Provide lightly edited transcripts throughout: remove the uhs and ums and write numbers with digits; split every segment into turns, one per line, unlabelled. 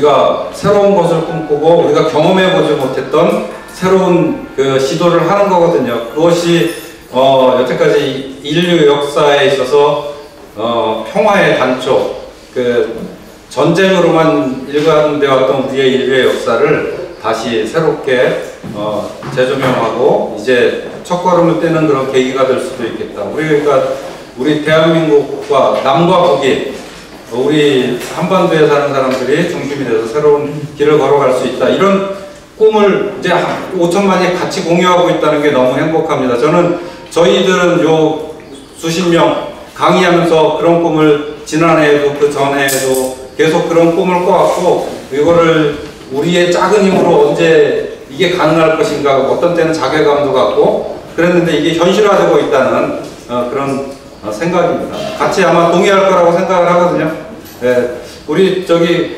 우리가 새로운 것을 꿈꾸고 우리가 경험해보지 못했던 새로운 그 시도를 하는 거거든요. 그것이 여태까지 인류 역사에 있어서 평화의 단초, 그 전쟁으로만 일관되어 왔던 우리의 인류의 역사를 다시 새롭게 재조명하고 이제 첫걸음을 떼는 그런 계기가 될 수도 있겠다. 우리 대한민국과 남과 북이 우리 한반도에 사는 사람들이 중심이 돼서 새로운 길을 걸어갈 수 있다. 이런 꿈을 이제 5천만이 같이 공유하고 있다는 게 너무 행복합니다. 저희들은 요 수십 명 강의하면서 그런 꿈을 지난해에도 그 전해에도 계속 그런 꿈을 꿔왔고, 이거를 우리의 작은 힘으로 언제 이게 가능할 것인가, 어떤 때는 자괴감도 갖고 그랬는데 이게 현실화되고 있다는 그런 생각입니다. 같이 아마 동의할 거라고 생각을 하거든요. 우리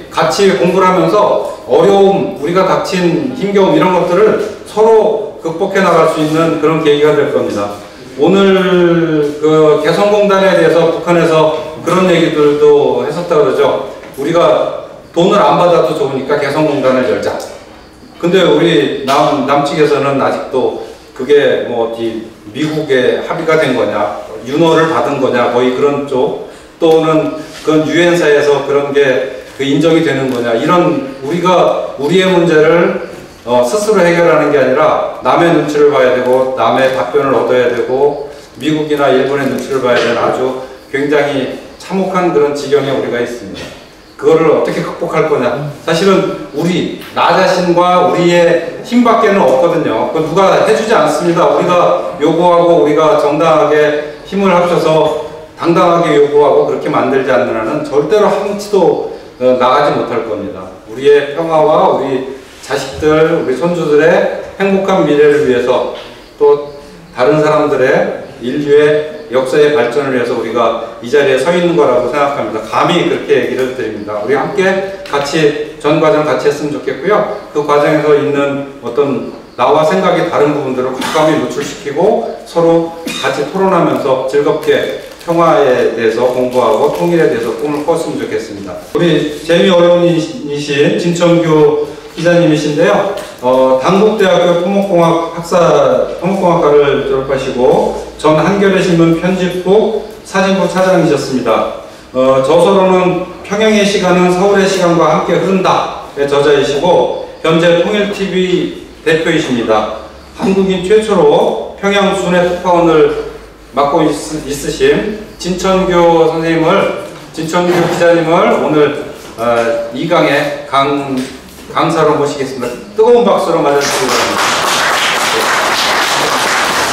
같이 공부를 하면서 어려움, 우리가 닥친 힘겨움 이런 것들을 서로 극복해 나갈 수 있는 그런 계기가 될 겁니다. 오늘 그 개성공단에 대해서 북한에서 그런 얘기들도 했었다 그러죠. 우리가 돈을 안 받아도 좋으니까 개성공단을 열자. 근데 우리 남측에서는 아직도 그게 뭐 어디 미국의 합의가 된 거냐, 윤호를 받은 거냐, 거의 그런 쪽, 또는 그건 유엔사에서 그런 게 그 인정이 되는 거냐, 이런 우리의 문제를 스스로 해결하는 게 아니라 남의 눈치를 봐야 되고 남의 답변을 얻어야 되고 미국이나 일본의 눈치를 봐야 되는 아주 굉장히 참혹한 그런 지경에 우리가 있습니다. 그거를 어떻게 극복할 거냐, 사실은 나 자신과 우리의 힘밖에는 없거든요. 그건 누가 해주지 않습니다. 우리가 요구하고 우리가 정당하게 힘을 합쳐서 당당하게 요구하고 그렇게 만들지 않는 한은 절대로 한치도 나가지 못할 겁니다. 우리의 평화와 우리 자식들, 우리 손주들의 행복한 미래를 위해서, 또 다른 사람들의 인류의 역사의 발전을 위해서 우리가 이 자리에 서 있는 거라고 생각합니다. 감히 그렇게 얘기를 드립니다. 우리 함께 같이 전 과정 같이 했으면 좋겠고요. 그 과정에서 있는 어떤 나와 생각이 다른 부분들을 과감히 노출시키고 서로 같이 토론하면서 즐겁게 평화에 대해서 공부하고 통일에 대해서 꿈을 꿨으면 좋겠습니다. 우리 재미어른이신 진천규 기자님이신데요. 단국대학교 토목공학과를 졸업하시고 전 한겨레신문 편집부 사진부 차장이셨습니다. 저서로는 평양의 시간은 서울의 시간과 함께 흐른다의 저자이시고 현재 통일TV 대표이십니다. 한국인 최초로 평양 순회 특파원을 맡고 있으신 진천규 기자님을 오늘 2강의 강사로 모시겠습니다. 뜨거운 박수로 맞아주시기 바랍니다.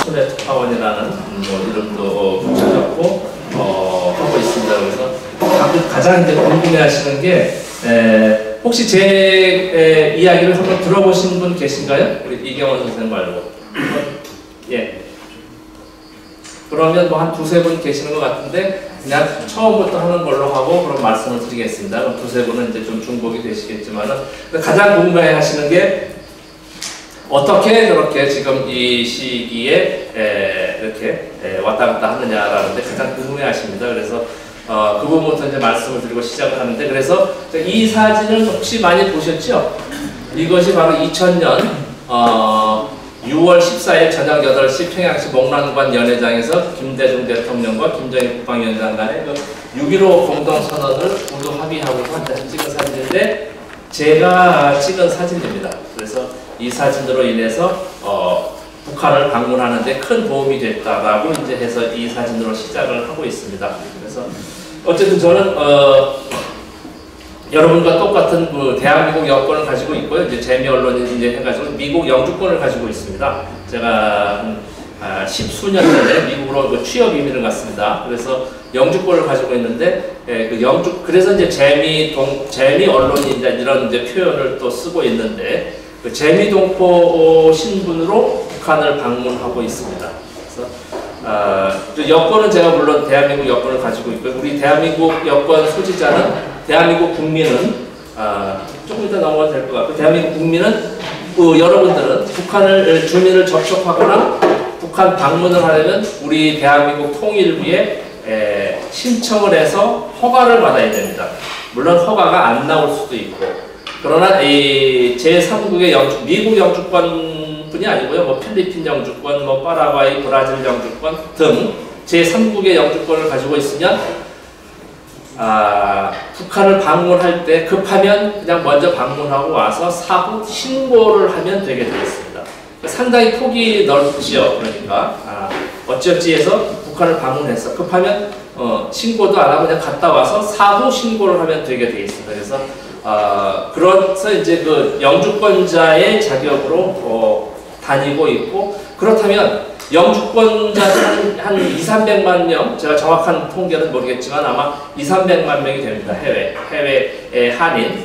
순회 특파원이라는 이름도 붙여졌고 하고 있습니다. 그래서 가장 이제 궁금해하시는 게 혹시 제 이야기를 한번 들어보신 분 계신가요? 우리 이경원 선생님 말고. 예. 그러면 뭐 한 두세 분 계시는 것 같은데 그냥 처음부터 하는 걸로 하고 그럼 말씀을 드리겠습니다. 그럼 두세 분은 이제 좀 중복이 되시겠지만은 가장 궁금해 하시는 게 어떻게 그렇게 지금 이 시기에 이렇게 왔다 갔다 하느냐라는데 가장 궁금해 하십니다. 그래서 그 부분부터 이제 말씀을 드리고 시작을 하는데, 그래서 이 사진을 혹시 많이 보셨죠? 이것이 바로 2000년 6월 14일 저녁 8시 평양시 목란관 연회장에서 김대중 대통령과 김정일 국방위원장 간의 6.15 공동선언을 모두 합의하고서 한번 찍은 사진인데 제가 찍은 사진입니다. 그래서 이 사진으로 인해서 북한을 방문하는 데 큰 도움이 됐다라고 이제 해서 이 사진으로 시작을 하고 있습니다. 그래서 어쨌든 저는 여러분과 똑같은 그 대한민국 여권을 가지고 있고요. 이제 재미언론이 이제 해가지고 미국 영주권을 가지고 있습니다. 제가 한 10수년 전에 미국으로 취업 이민을 갔습니다. 그래서 영주권을 가지고 있는데 그래서 이제 재미 언론이 이제 이런 이제 표현을 또 쓰고 있는데 그 재미동포 신분으로 북한을 방문하고 있습니다. 그래서 여권은 제가 물론 대한민국 여권을 가지고 있고요. 우리 대한민국 여권 소지자는 대한민국 국민은 조금 이따 넘어가도 될 것 같고, 대한민국 국민은 여러분들은 북한을 주민을 접촉하거나 북한 방문을 하려면 우리 대한민국 통일부에 신청을 해서 허가를 받아야 됩니다. 물론 허가가 안 나올 수도 있고 그러나 이 제3국의 영주, 미국 영주권뿐이 아니고요. 뭐 필리핀 영주권, 뭐 파라과이, 브라질 영주권 등 제3국의 영주권을 가지고 있으면 북한을 방문할 때 급하면 그냥 먼저 방문하고 와서 사후 신고를 하면 되게 되겠습니다. 상당히 폭이 넓지요. 그러니까 어찌어찌해서 북한을 방문해서 급하면 신고도 안 하고 그냥 갔다 와서 사후 신고를 하면 되게 되어 있습니다. 그래서 그래서 이제 그 영주권자의 자격으로 다니고 있고, 그렇다면 영주권자는 한 200~300만 명, 제가 정확한 통계는 모르겠지만 아마 200~300만 명이 됩니다. 해외의 한인,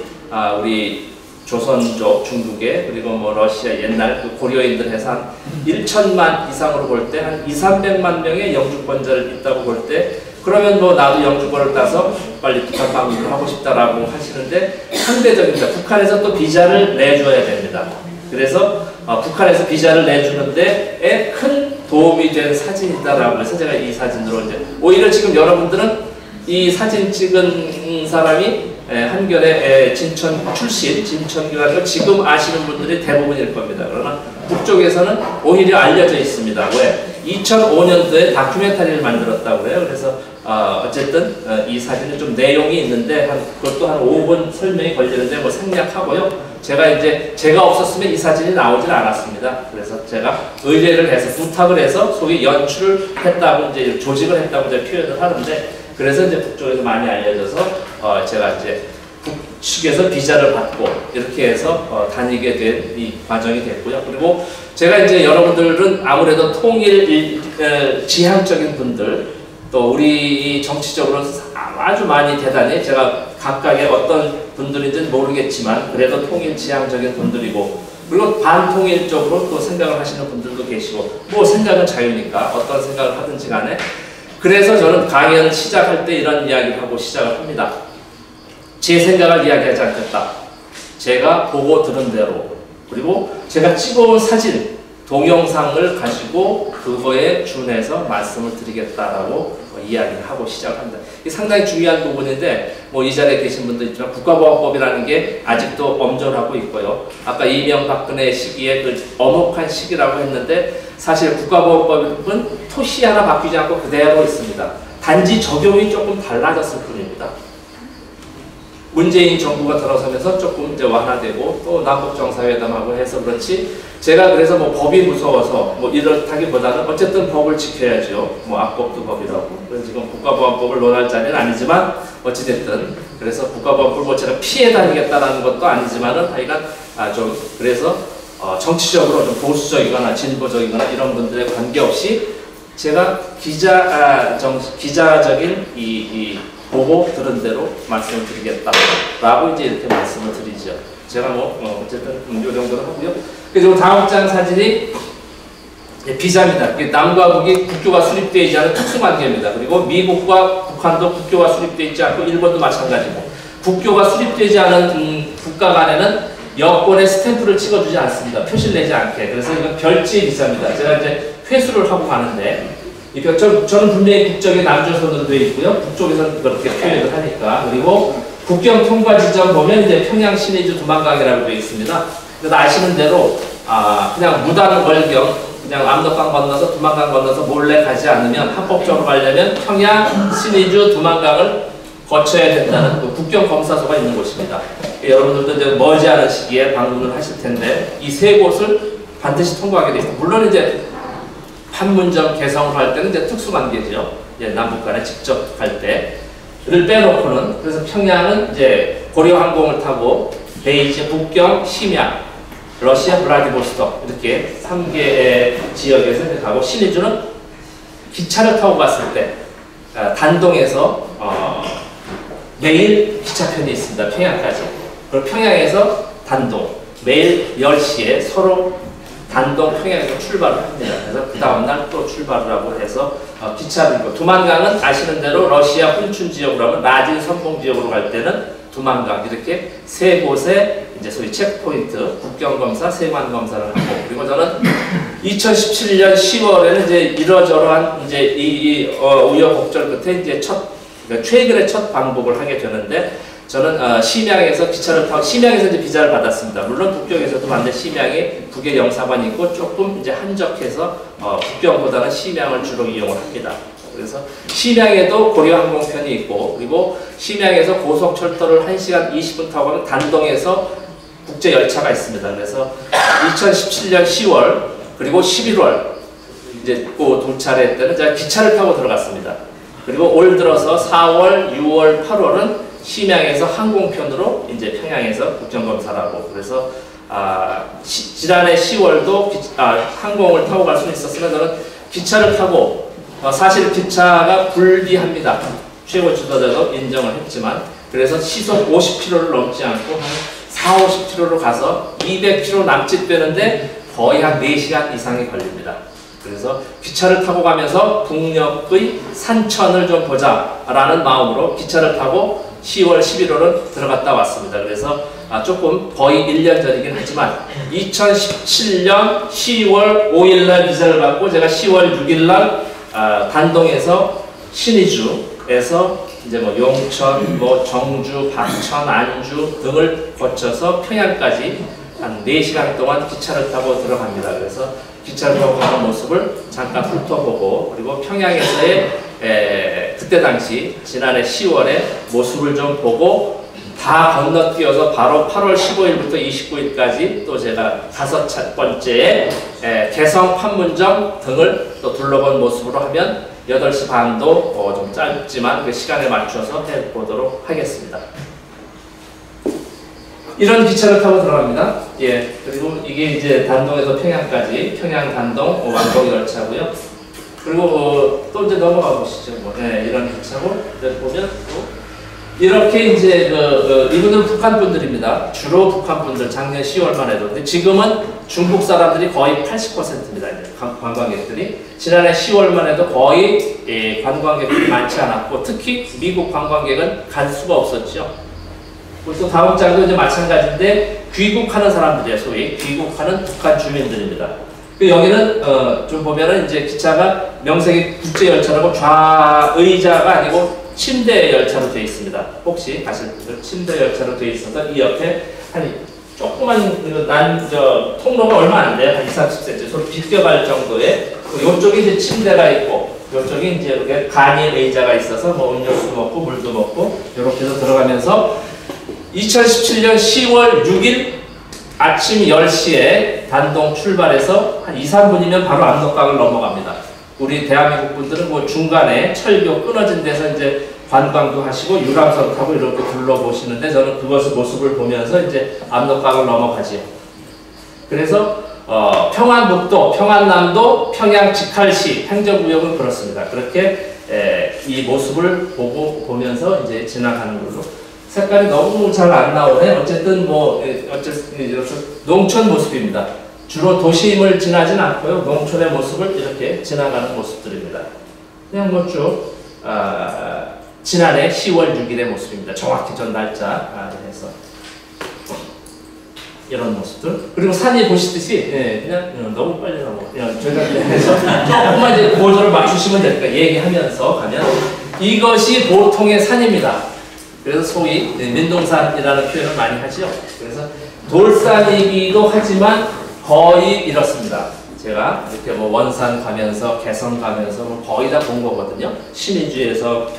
우리 조선족, 중국에, 그리고 뭐 러시아 옛날 그 고려인들 해서 한 1천만 이상으로 볼 때 한 200~300만 명의 영주권자를 있다고 볼 때, 그러면 뭐 나도 영주권을 따서 빨리 북한 방문을 하고 싶다라고 하시는데 상대적입니다. 북한에서 또 비자를 내줘야 됩니다. 그래서 북한에서 비자를 내주는데 큰 도움이 된 사진이다라고 해서 제가 이 사진으로 이제 오히려 지금 여러분들은 이 사진 찍은 사람이 한겨레 진천 출신, 진천교회를 지금 아시는 분들이 대부분일 겁니다. 그러나 북쪽에서는 오히려 알려져 있습니다. 왜? 2005년도에 다큐멘터리를 만들었다고 해요. 그래서 어쨌든 이 사진은 좀 내용이 있는데 그것도 한 5분 설명이 걸리는데 뭐 생략하고요. 제가 없었으면 이 사진이 나오질 않았습니다. 그래서 제가 의뢰를 해서 부탁을 해서 소위 연출을 했다고 이제 조직을 했다고 이제 표현을 하는데, 그래서 이제 북쪽에서 많이 알려져서 제가 이제 북측에서 비자를 받고 이렇게 해서 다니게 된 이 과정이 됐고요. 그리고 제가 이제 여러분들은 아무래도 통일 지향적인 분들, 또 우리 정치적으로 아주 많이 대단히 제가 각각의 어떤 분들인지는 모르겠지만 그래도 통일 지향적인 분들이고, 그리고 반통일적으로 또 생각을 하시는 분들도 계시고, 뭐 생각은 자유니까 어떤 생각을 하든지 간에, 그래서 저는 강연 시작할 때 이런 이야기를 하고 시작을 합니다. 제 생각을 이야기하지 않겠다. 제가 보고 들은 대로, 그리고 제가 찍어온 사진, 동영상을 가지고 그거에 준해서 말씀을 드리겠다라고 이야기를 하고 시작을 합니다. 이게 상당히 중요한 부분인데, 뭐 이 자리에 계신 분도 있지만 국가보안법이라는 게 아직도 엄존하고 있고요. 아까 이명박근혜 시기에 그 엄혹한 시기라고 했는데, 사실 국가보안법은 토시 하나 바뀌지 않고 그대로 있습니다. 단지 적용이 조금 달라졌을 뿐입니다. 문재인 정부가 들어서면서 조금 이제 완화되고 또 남북 정상회담하고 해서 그렇지, 제가 그래서 뭐 법이 무서워서 뭐 이렇다기보다는 어쨌든 법을 지켜야죠. 뭐 악법도 법이라고. 그래서 지금 국가보안법을 논할 자리는 아니지만 어찌됐든, 그래서 국가보안법을 뭐 제가 피해 다니겠다라는 것도 아니지만은 하여간 좀 그래서 정치적으로 좀 보수적이거나 진보적이거나 이런 분들에 관계없이 제가 기자적인 이 보고 들은 대로 말씀을 드리겠다라고 이제 이렇게 말씀을 드리죠. 제가 뭐 어쨌든 요 정도로 하고요. 그리고 다음 장 사진이 비자입니다. 남과 북이 국교가 수립되어 있지 않은 특수관계입니다. 그리고 미국과 북한도 국교가 수립되어 있지 않고 일본도 마찬가지고, 국교가 수립되지 않은 국가 간에는 여권에 스탬프를 찍어주지 않습니다. 표시를 내지 않게. 그래서 이건 별지 비자입니다. 제가 이제 회수를 하고 가는데, 저는 분명히 국적이 남조선으로 되어 있고요. 북쪽에서는 그렇게 표현을 하니까. 그리고 국경 통과 지점 보면 이제 평양 신의주 두만강이라고 되어 있습니다. 그래서 아시는 대로 그냥 무단 월경, 그냥 압록강 건너서 두만강 건너서 몰래 가지 않으면, 합법적으로 가려면 평양 신의주 두만강을 거쳐야 된다는 그 국경 검사소가 있는 곳입니다. 여러분들도 이제 머지않은 시기에 방문을 하실 텐데 이 세 곳을 반드시 통과하게 되어 있습니다. 물론 이제 판문점 개성을 할 때는 이제 특수관계죠. 남북 간에 직접 갈 때를 빼놓고는, 그래서 평양은 이제 고려항공을 타고 베이징, 북경, 심양, 러시아, 블라디보스톡 이렇게 3개의 지역에서 이제 가고, 신의주는 기차를 타고 갔을 때 단동에서 매일 기차편이 있습니다. 평양까지. 그리고 평양에서 단동 매일 10시에 서로 단동 평양에서 출발을 합니다. 그래서 그 다음날 또 출발을 하고 해서 기차를 있고, 두만강은 아시는 대로 러시아 훈춘 지역으로 하면 라진 선봉 지역으로 갈 때는 두만강, 이렇게 세 곳에 이제 소위 체크포인트 국경검사, 세관검사를 하고, 그리고 저는 2017년 10월에는 이제 이러저러한 이제 이 우여곡절 끝에 이제 그러니까 최근에 첫 방북을 하게 되는데, 저는 심양에서 기차를 타고 심양에서 이제 비자를 받았습니다. 물론 북경에서도 반대 심양에 국외 영사관이 있고 조금 이제 한적해서 북경보다는 심양을 주로 이용을 합니다. 그래서 심양에도 고려항공편이 있고 그리고 심양에서 고속철도를 1시간 20분 타고 가면 단동에서 국제 열차가 있습니다. 그래서 2017년 10월 그리고 11월 이제 그 두 차례 때는 제가 기차를 타고 들어갔습니다. 그리고 올 들어서 4월, 6월, 8월은 심양에서 항공편으로 이제 평양에서 국정검사를 하고 그래서 지난해 10월도 항공을 타고 갈 수는 있었으나 저는 기차를 타고 사실 기차가 불리합니다. 최고 지도자도 인정을 했지만 그래서 시속 50km를 넘지 않고 한 40-50km로 가서 200km 남짓 되는데 거의 한 4시간 이상이 걸립니다. 그래서 기차를 타고 가면서 북녘의 산천을 좀 보자 라는 마음으로 기차를 타고 10월, 11월은 들어갔다 왔습니다. 그래서 조금 거의 1년 전이긴 하지만 2017년 10월 5일날 비자를 받고 제가 10월 6일날 단동에서 신의주에서 이제 뭐 용천, 뭐 정주, 박천, 안주 등을 거쳐서 평양까지 한 4시간 동안 기차를 타고 들어갑니다. 그래서 기차를 타고 가는 모습을 잠깐 훑어보고 그리고 평양에서의 그때 당시 지난해 10월에 모습을 좀 보고 다 건너뛰어서 바로 8월 15일부터 29일까지 또 제가 5번째 개성 판문점 등을 또 둘러본 모습으로 하면 8시 반도 좀 짧지만 그 시간에 맞춰서 해보도록 하겠습니다. 이런 기차를 타고 들어갑니다. 예, 그리고 이게 이제 단동에서 평양까지 평양 단동 완공 열차고요. 그리고 또 이제 넘어가 보시죠. 이런 기차고 보면 또 이렇게 이제 이분은 북한 분들입니다. 주로 북한 분들 작년 10월만 해도 근데 지금은 중국 사람들이 거의 80%입니다. 이제 관광객들이 지난해 10월만 해도 거의 관광객들이 많지 않았고 특히 미국 관광객은 갈 수가 없었죠. 또 다음 장도 이제 마찬가지인데 귀국하는 사람들이에요. 소위 귀국하는 북한 주민들입니다. 여기는 좀 보면은 이제 기차가 명색이 국제 열차라고 좌의자가 아니고 침대 열차로 되어 있습니다. 혹시 가실 분들 침대 열차로 되어 있어서 이 옆에 한 조그만 통로가 얼마 안 돼요. 한 20-30cm 서로 비껴갈 정도의 이쪽에 이제 침대가 있고 이쪽에 이제 이렇게 간이 의자가 있어서 뭐 음료수 먹고 물도 먹고 이렇게 해서 들어가면서 2017년 10월 6일 아침 10시에 단동 출발해서 한 2-3분이면 바로 압록강을 넘어갑니다. 우리 대한민국 분들은 뭐 중간에 철교 끊어진 데서 이제 관광도 하시고 유람선 타고 이렇게 둘러보시는데 저는 그것의 모습을 보면서 이제 압록강을 넘어가지요. 그래서 평안북도, 평안남도, 평양 직할시 행정구역은 그렇습니다. 그렇게 이 모습을 보면서 이제 지나가는 걸로. 색깔이 너무 잘 안 나오네. 어쨌든 농촌 모습입니다. 주로 도심을 지나진 않고요. 농촌의 모습을 이렇게 지나가는 모습들입니다. 그냥 뭐 쭉 지난해 10월 6일의 모습입니다. 정확히 전 날짜 해서 이런 모습들. 그리고 산이 보시듯이 그냥 너무 빨리 넘어. 그냥 저희가 해서 조금만 이제 고조를 맞추시면 될까 얘기하면서 가면 이것이 보통의 산입니다. 그래서 소위 민둥산이라는 표현을 많이 하죠. 그래서 돌산이기도 하지만 거의 이렇습니다. 제가 이렇게 뭐 원산 가면서 개성 가면서 뭐 거의 다 본 거거든요. 신의주에서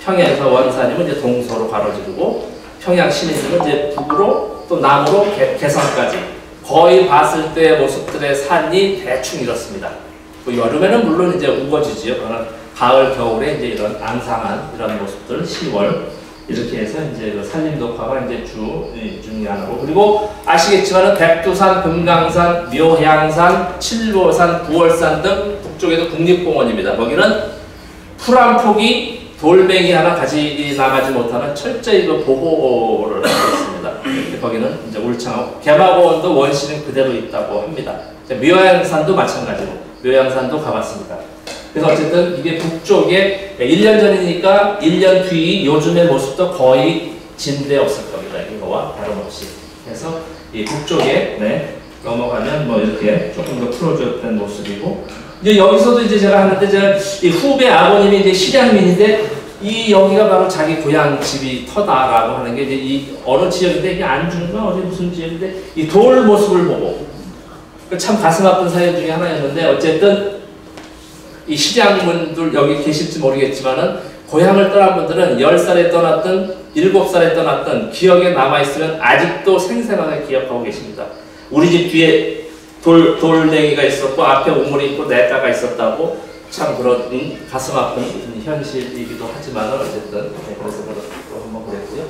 평양에서 원산이면 이제 동서로 가로지르고 평양 신의주는 이제 북으로 또 남으로 개성까지 거의 봤을 때 모습들의 산이 대충 이렇습니다. 그 여름에는 물론 이제 우거지지요. 그러나 가을 겨울에 이제 이런 앙상한 이런 모습들 10월 이렇게 해서 이제 그 산림독화가 이제 중이 하나고 그리고 아시겠지만은 백두산, 금강산, 묘향산, 칠보산, 부월산 등 북쪽에도 국립공원입니다. 거기는 풀 한 폭이 돌멩이 하나 나가지 못하는 철저히 그 보호를 하고 있습니다. 거기는 이제 울창하고 개마고원도 원시는 그대로 있다고 합니다. 묘향산도 마찬가지고 묘향산도 가봤습니다. 그래서 어쨌든 이게 북쪽에 1년 전이니까 1년 뒤 요즘의 모습도 거의 진대 없을 겁니다. 이거와 다름없이. 그래서 이 북쪽에 넘어가면 뭐 이렇게 조금 더 풀어줬던 모습이고 이제 여기서도 이제 제가 하는데 제가 이 후배 아버님이 이제 실향민인데 이 여기가 바로 자기 고향 집이 터다라고 하는 게 이제 이 어느 지역인데 이게 안중인가 어디 무슨 지역인데 이 돌 모습을 보고 참 가슴 아픈 사연 중에 하나였는데 어쨌든 이 시장분들 여기 계실지 모르겠지만은 고향을 떠난 분들은 10살에 떠났든 7살에 떠났든 기억에 남아있으면 아직도 생생하게 기억하고 계십니다. 우리 집 뒤에 돌멩이가 있었고 앞에 우물이 있고 냇가가 있었다고 참 그런 가슴 아픈 현실이기도 하지만 어쨌든 네, 그래서 한번 그랬고요.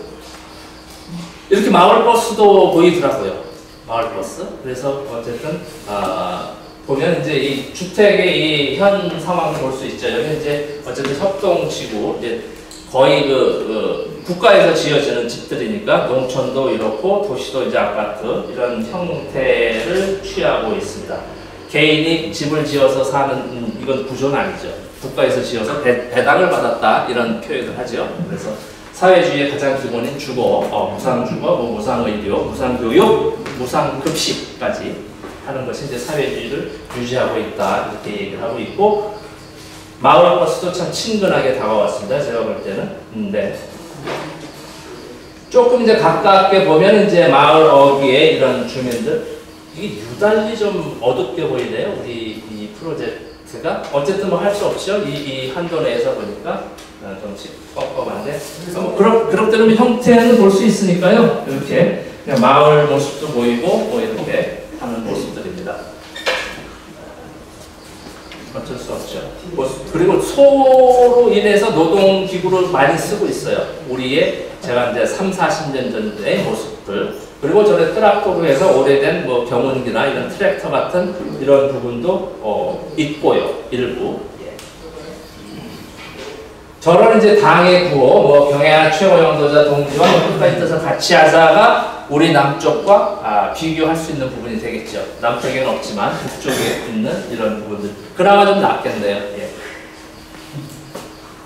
이렇게 마을 버스도 보이더라고요. 마을 버스. 그래서 어쨌든 보면 이제 이 주택의 이 현 상황을 볼 수 있죠. 여기 이제 어쨌든 협동지구 이제 거의 국가에서 지어지는 집들이니까 농촌도 이렇고 도시도 이제 아파트 이런 형태를 취하고 있습니다. 개인이 집을 지어서 사는 이건 구조는 아니죠. 국가에서 지어서 배당을 받았다 이런 표현을 하죠. 그래서 사회주의의 가장 기본인 주거, 무상주거, 무상의료, 무상교육, 무상급식까지 하는 것이 이제 사회주의를 유지하고 있다 이렇게 얘기를 하고 있고 마을 버스도 참 친근하게 다가왔습니다. 제가 볼 때는. 네. 조금 이제 가깝게 보면 이제 마을 어귀에 이런 주민들 이게 유달리 좀 어둡게 보이네요. 우리 이 프로젝트가 어쨌든 뭐 할 수 없죠. 이 한도 내에서 보니까 좀씩 뻑뻑한데 그럭저럭 형태는 볼 수 있으니까요. 이렇게 그냥 마을 모습도 보이고 뭐 이렇게 하는 모습들입니다. 어쩔 수 없죠. 그리고 소로 인해서 노동기구를 많이 쓰고 있어요. 우리의 제가 이제 30-40년 전의 모습들. 그리고 전에 트랙터로 해서 오래된 뭐 경운기나 이런 트랙터 같은 이런 부분도 있고요. 일부. 예. 저런 이제 당의 구호, 뭐 경애와 최고영도자 동지와 끝까지 떠서 같이 하자가 우리 남쪽과 비교할 수 있는 부분이 되겠죠. 남쪽에는 없지만 북쪽에 있는 이런 부분들. 그나마 좀 낫겠네요. 예.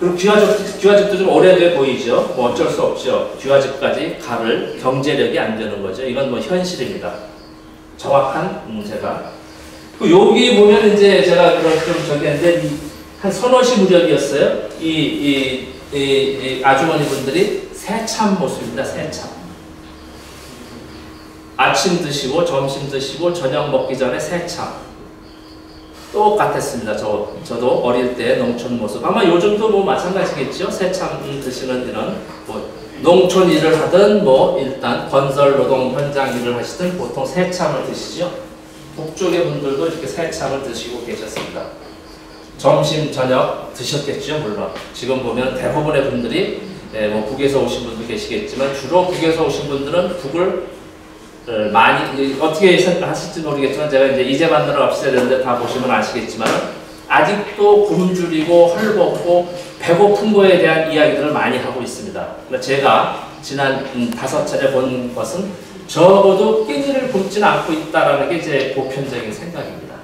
그리고 귀화집도 좀 오래돼 보이죠. 뭐 어쩔 수 없죠. 귀화집까지 가를 경제력이 안 되는 거죠. 이건 뭐 현실입니다. 정확한 문제가. 여기 보면 이제 제가 그런 좀 저기 했는데 한 서너 시 무렵이었어요. 이 아주머니 분들이 새참 모습입니다. 새참. 아침 드시고 점심 드시고 저녁 먹기 전에 새참. 똑같았습니다. 저도 어릴 때 농촌 모습. 아마 요즘도 뭐 마찬가지겠죠. 새참 드시는 이런 뭐 농촌 일을 하든 뭐 일단 건설 노동 현장 일을 하시든 보통 새참을 드시죠. 북쪽의 분들도 이렇게 새참을 드시고 계셨습니다. 점심 저녁 드셨겠죠. 물론 지금 보면 대부분의 분들이 뭐 북에서 오신 분도 계시겠지만 주로 북에서 오신 분들은 북을 많이 어떻게 하실지 모르겠지만 제가 이제 만나러 없어야 되는데 다 보시면 아시겠지만 아직도 굶주리고 헐벗고 배고픈 거에 대한 이야기들을 많이 하고 있습니다. 제가 지난 5차례 본 것은 적어도 끼니를 굶지는 않고 있다라는 게 제 보편적인 생각입니다.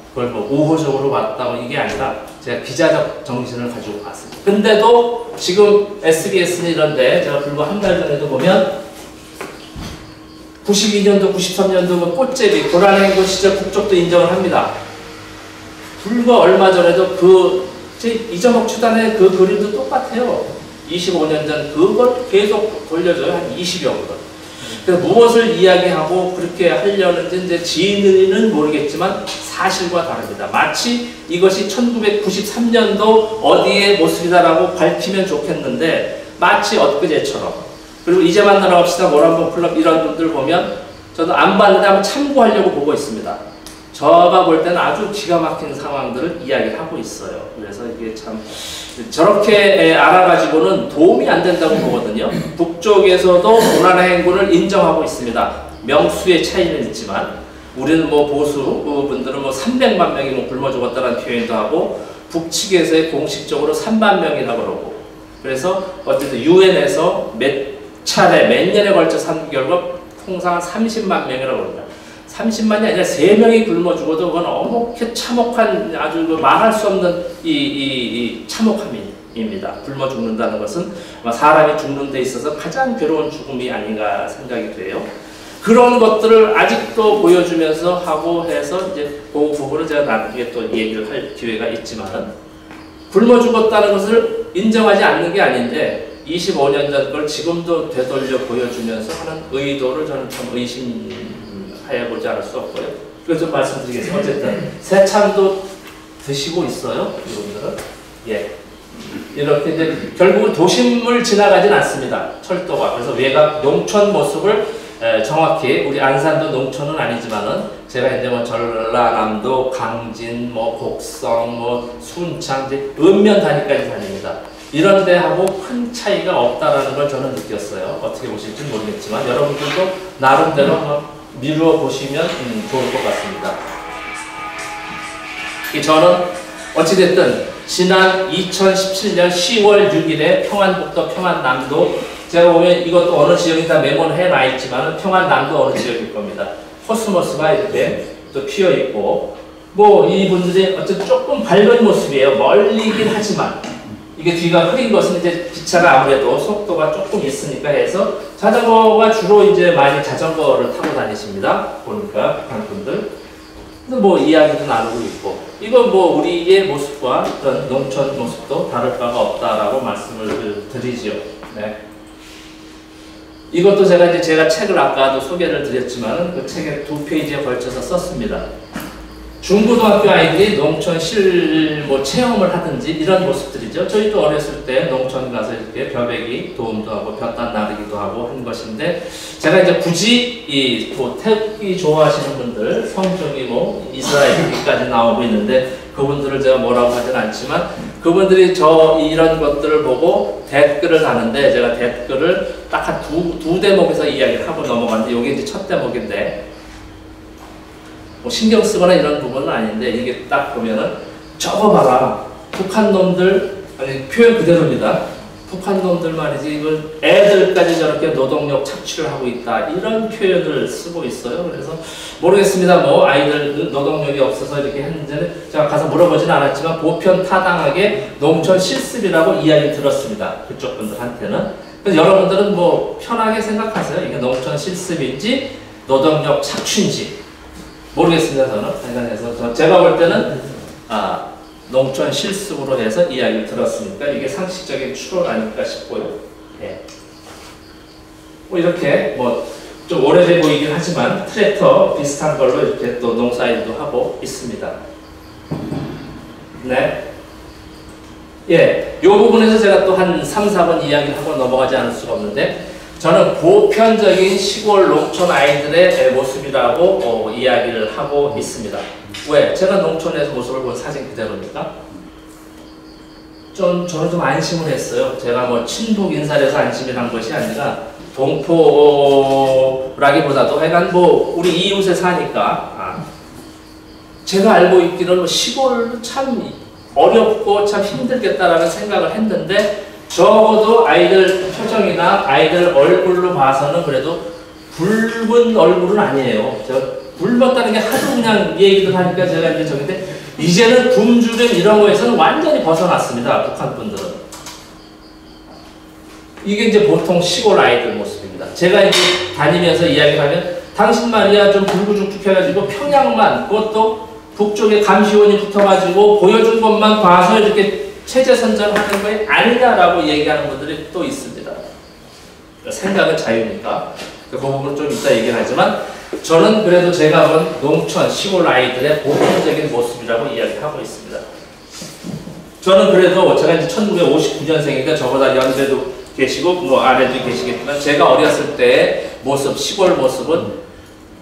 그걸 뭐 우호적으로 봤다고 이게 아니라 제가 기자적 정신을 가지고 봤습니다. 근데도 지금 SBS는 이런데 제가 불과 한 달 전에도 보면 92년도, 93년도 꽃제비, 고란행군 시절 국적도 인정을 합니다. 불과 얼마 전에도 이정옥 추단의 그 그림도 똑같아요. 25년 전 그걸 계속 돌려줘요. 한 20여 번. 그래서 무엇을 이야기하고 그렇게 하려는지 이제 지인은 모르겠지만 사실과 다릅니다. 마치 이것이 1993년도 어디의 모습이다라고 밝히면 좋겠는데 마치 엊그제처럼. 그리고 이제 만나러 갑시다 모란봉 클럽 이런 분들 보면 저도 안 봤는데 한번 참고하려고 보고 있습니다. 제가 볼 때는 아주 기가 막힌 상황들을 이야기를 하고 있어요. 그래서 이게 참 저렇게 알아가지고는 도움이 안 된다고 보거든요. 북쪽에서도 고난의 행군을 인정하고 있습니다. 명수의 차이는 있지만 우리는 뭐 보수 분들은 뭐 300만 명이 뭐 굶어 죽었다는 표현도 하고 북측에서의 공식적으로 3만 명이라고 그러고 그래서 어쨌든 유엔에서 몇 년에 걸쳐서 한 결과 통상 30만 명이라고 합니다. 30만이 아니라 3명이 굶어 죽어도 그건 어묵게 참혹한 아주 말할 수 없는 이 참혹함입니다. 굶어 죽는다는 것은 사람이 죽는 데 있어서 가장 괴로운 죽음이 아닌가 생각이 돼요. 그런 것들을 아직도 보여주면서 하고 해서 이제 그 부분은 제가 나중에 또 얘기를 할 기회가 있지만 굶어 죽었다는 것을 인정하지 않는 게 아닌데 25년 전 걸 지금도 되돌려 보여주면서 하는 의도를 저는 참 의심해 보지 않을 수 없고요. 그래서 좀 말씀드리겠습니다. 어쨌든 새참도 드시고 있어요, 이분들은. 예. 이렇게 이제 결국은 도심을 지나가진 않습니다. 철도가. 그래서 외곽 농촌 모습을 정확히 우리 안산도 농촌은 아니지만은 제가 이제 뭐 전라남도, 강진, 뭐 곡성, 뭐 순창, 이제 읍면 단위까지 다닙니다. 이런 데하고 큰 차이가 없다라는 걸 저는 느꼈어요. 어떻게 보실지 모르겠지만 여러분들도 나름대로 한번 미루어 보시면 좋을 것 같습니다. 저는 어찌됐든 지난 2017년 10월 6일에 평안북도 평안남도, 제가 보면 이것도 어느 지역이다 메모는 해놔 있지만 평안남도 어느 지역일 겁니다. 코스모스가 이렇게 또 피어 있고, 뭐 이분들이 어쨌든 조금 밝은 모습이에요. 멀리긴 하지만 이게 뒤가 흐린 것은 이제 기차가 아무래도 속도가 조금 있으니까 해서 자전거가 주로 이제 많이 자전거를 타고 다니십니다. 보니까 북한 분들. 그래서 뭐 이야기도 나누고 있고, 이건 뭐 우리의 모습과 어떤 농촌 모습도 다를 바가 없다라고 말씀을 드리지요. 네. 이것도 제가 책을 아까도 소개를 드렸지만 그 책에 2페이지에 걸쳐서 썼습니다. 중고등학교 아이들이 농촌 뭐 체험을 하든지 이런 모습들이죠. 저희도 어렸을 때 농촌 가서 이렇게 벼베기 도움도 하고 볕단 나르기도 하고 한 것인데, 제가 이제 굳이 뭐 태극기 좋아하시는 분들, 성종이 뭐 이스라엘까지 나오고 있는데 그분들을 제가 뭐라고 하진 않지만 그분들이 이런 것들을 보고 댓글을 다는데, 제가 댓글을 딱 한 두 대목에서 이야기를 하고 넘어갔는데, 이게 이제 첫 대목인데, 뭐 신경 쓰거나 이런 부분은 아닌데, 이게 딱 보면은 저거 봐라, 북한 놈들, 아니 표현 그대로입니다. 북한 놈들 말이지, 이걸 애들까지 저렇게 노동력 착취를 하고 있다, 이런 표현을 쓰고 있어요. 그래서 모르겠습니다. 뭐 아이들 노동력이 없어서 이렇게 했는지는 제가 가서 물어보진 않았지만 보편 타당하게 농촌 실습이라고 이야기 들었습니다. 그쪽 분들한테는. 그래서 여러분들은 뭐 편하게 생각하세요. 이게 농촌 실습인지 노동력 착취인지 모르겠습니다. 저는. 그래서 제가 볼 때는 농촌 실습으로 해서 이야기를 들었으니까 이게 상식적인 추론 아닐까 싶고요. 예. 뭐 이렇게 뭐 좀 오래돼 보이긴 하지만 트랙터 비슷한 걸로 이렇게 또 농사일도 하고 있습니다. 네. 예. 이 부분에서 제가 또 한 3, 4번 이야기를 하고 넘어가지 않을 수가 없는데, 저는 보편적인 시골 농촌 아이들의 모습이라고 이야기를 하고 있습니다. 왜? 제가 농촌에서 모습을 본 사진 그대로입니까? 저는 좀 안심을 했어요. 제가 뭐 친북 인사를 해서 안심을 한 것이 아니라 동포라기보다도 약간 뭐 우리 이웃에 사니까 제가 알고 있기로는 뭐 시골도 참 어렵고 참 힘들겠다라는 생각을 했는데, 적어도 아이들 표정이나 아이들 얼굴로 봐서는 그래도 붉은 얼굴은 아니에요. 제가 붉었다는 게 하도 그냥 얘기들 하니까 제가 이제 저긴데, 이제는 굶주림 이런 거에서는 완전히 벗어났습니다. 북한 분들은. 이게 이제 보통 시골 아이들 모습입니다. 제가 이제 다니면서 이야기하면, 당신 말이야 좀 불구죽죽해가지고 평양만, 그것도 북쪽에 감시원이 붙어가지고 보여준 것만 봐서 이렇게 체제 선전하는 거에 아니냐라고 얘기하는 분들이 또 있습니다. 생각은 자유니까. 그 부분은 좀 이따 얘기하지만, 저는 그래도 제가 본 농촌, 시골 아이들의 보편적인 모습이라고 이야기하고 있습니다. 저는 그래도 제가 이제 1959년생이니까 저보다 연배도 계시고 뭐 아래도 계시겠지만, 제가 어렸을 때의 모습, 시골 모습은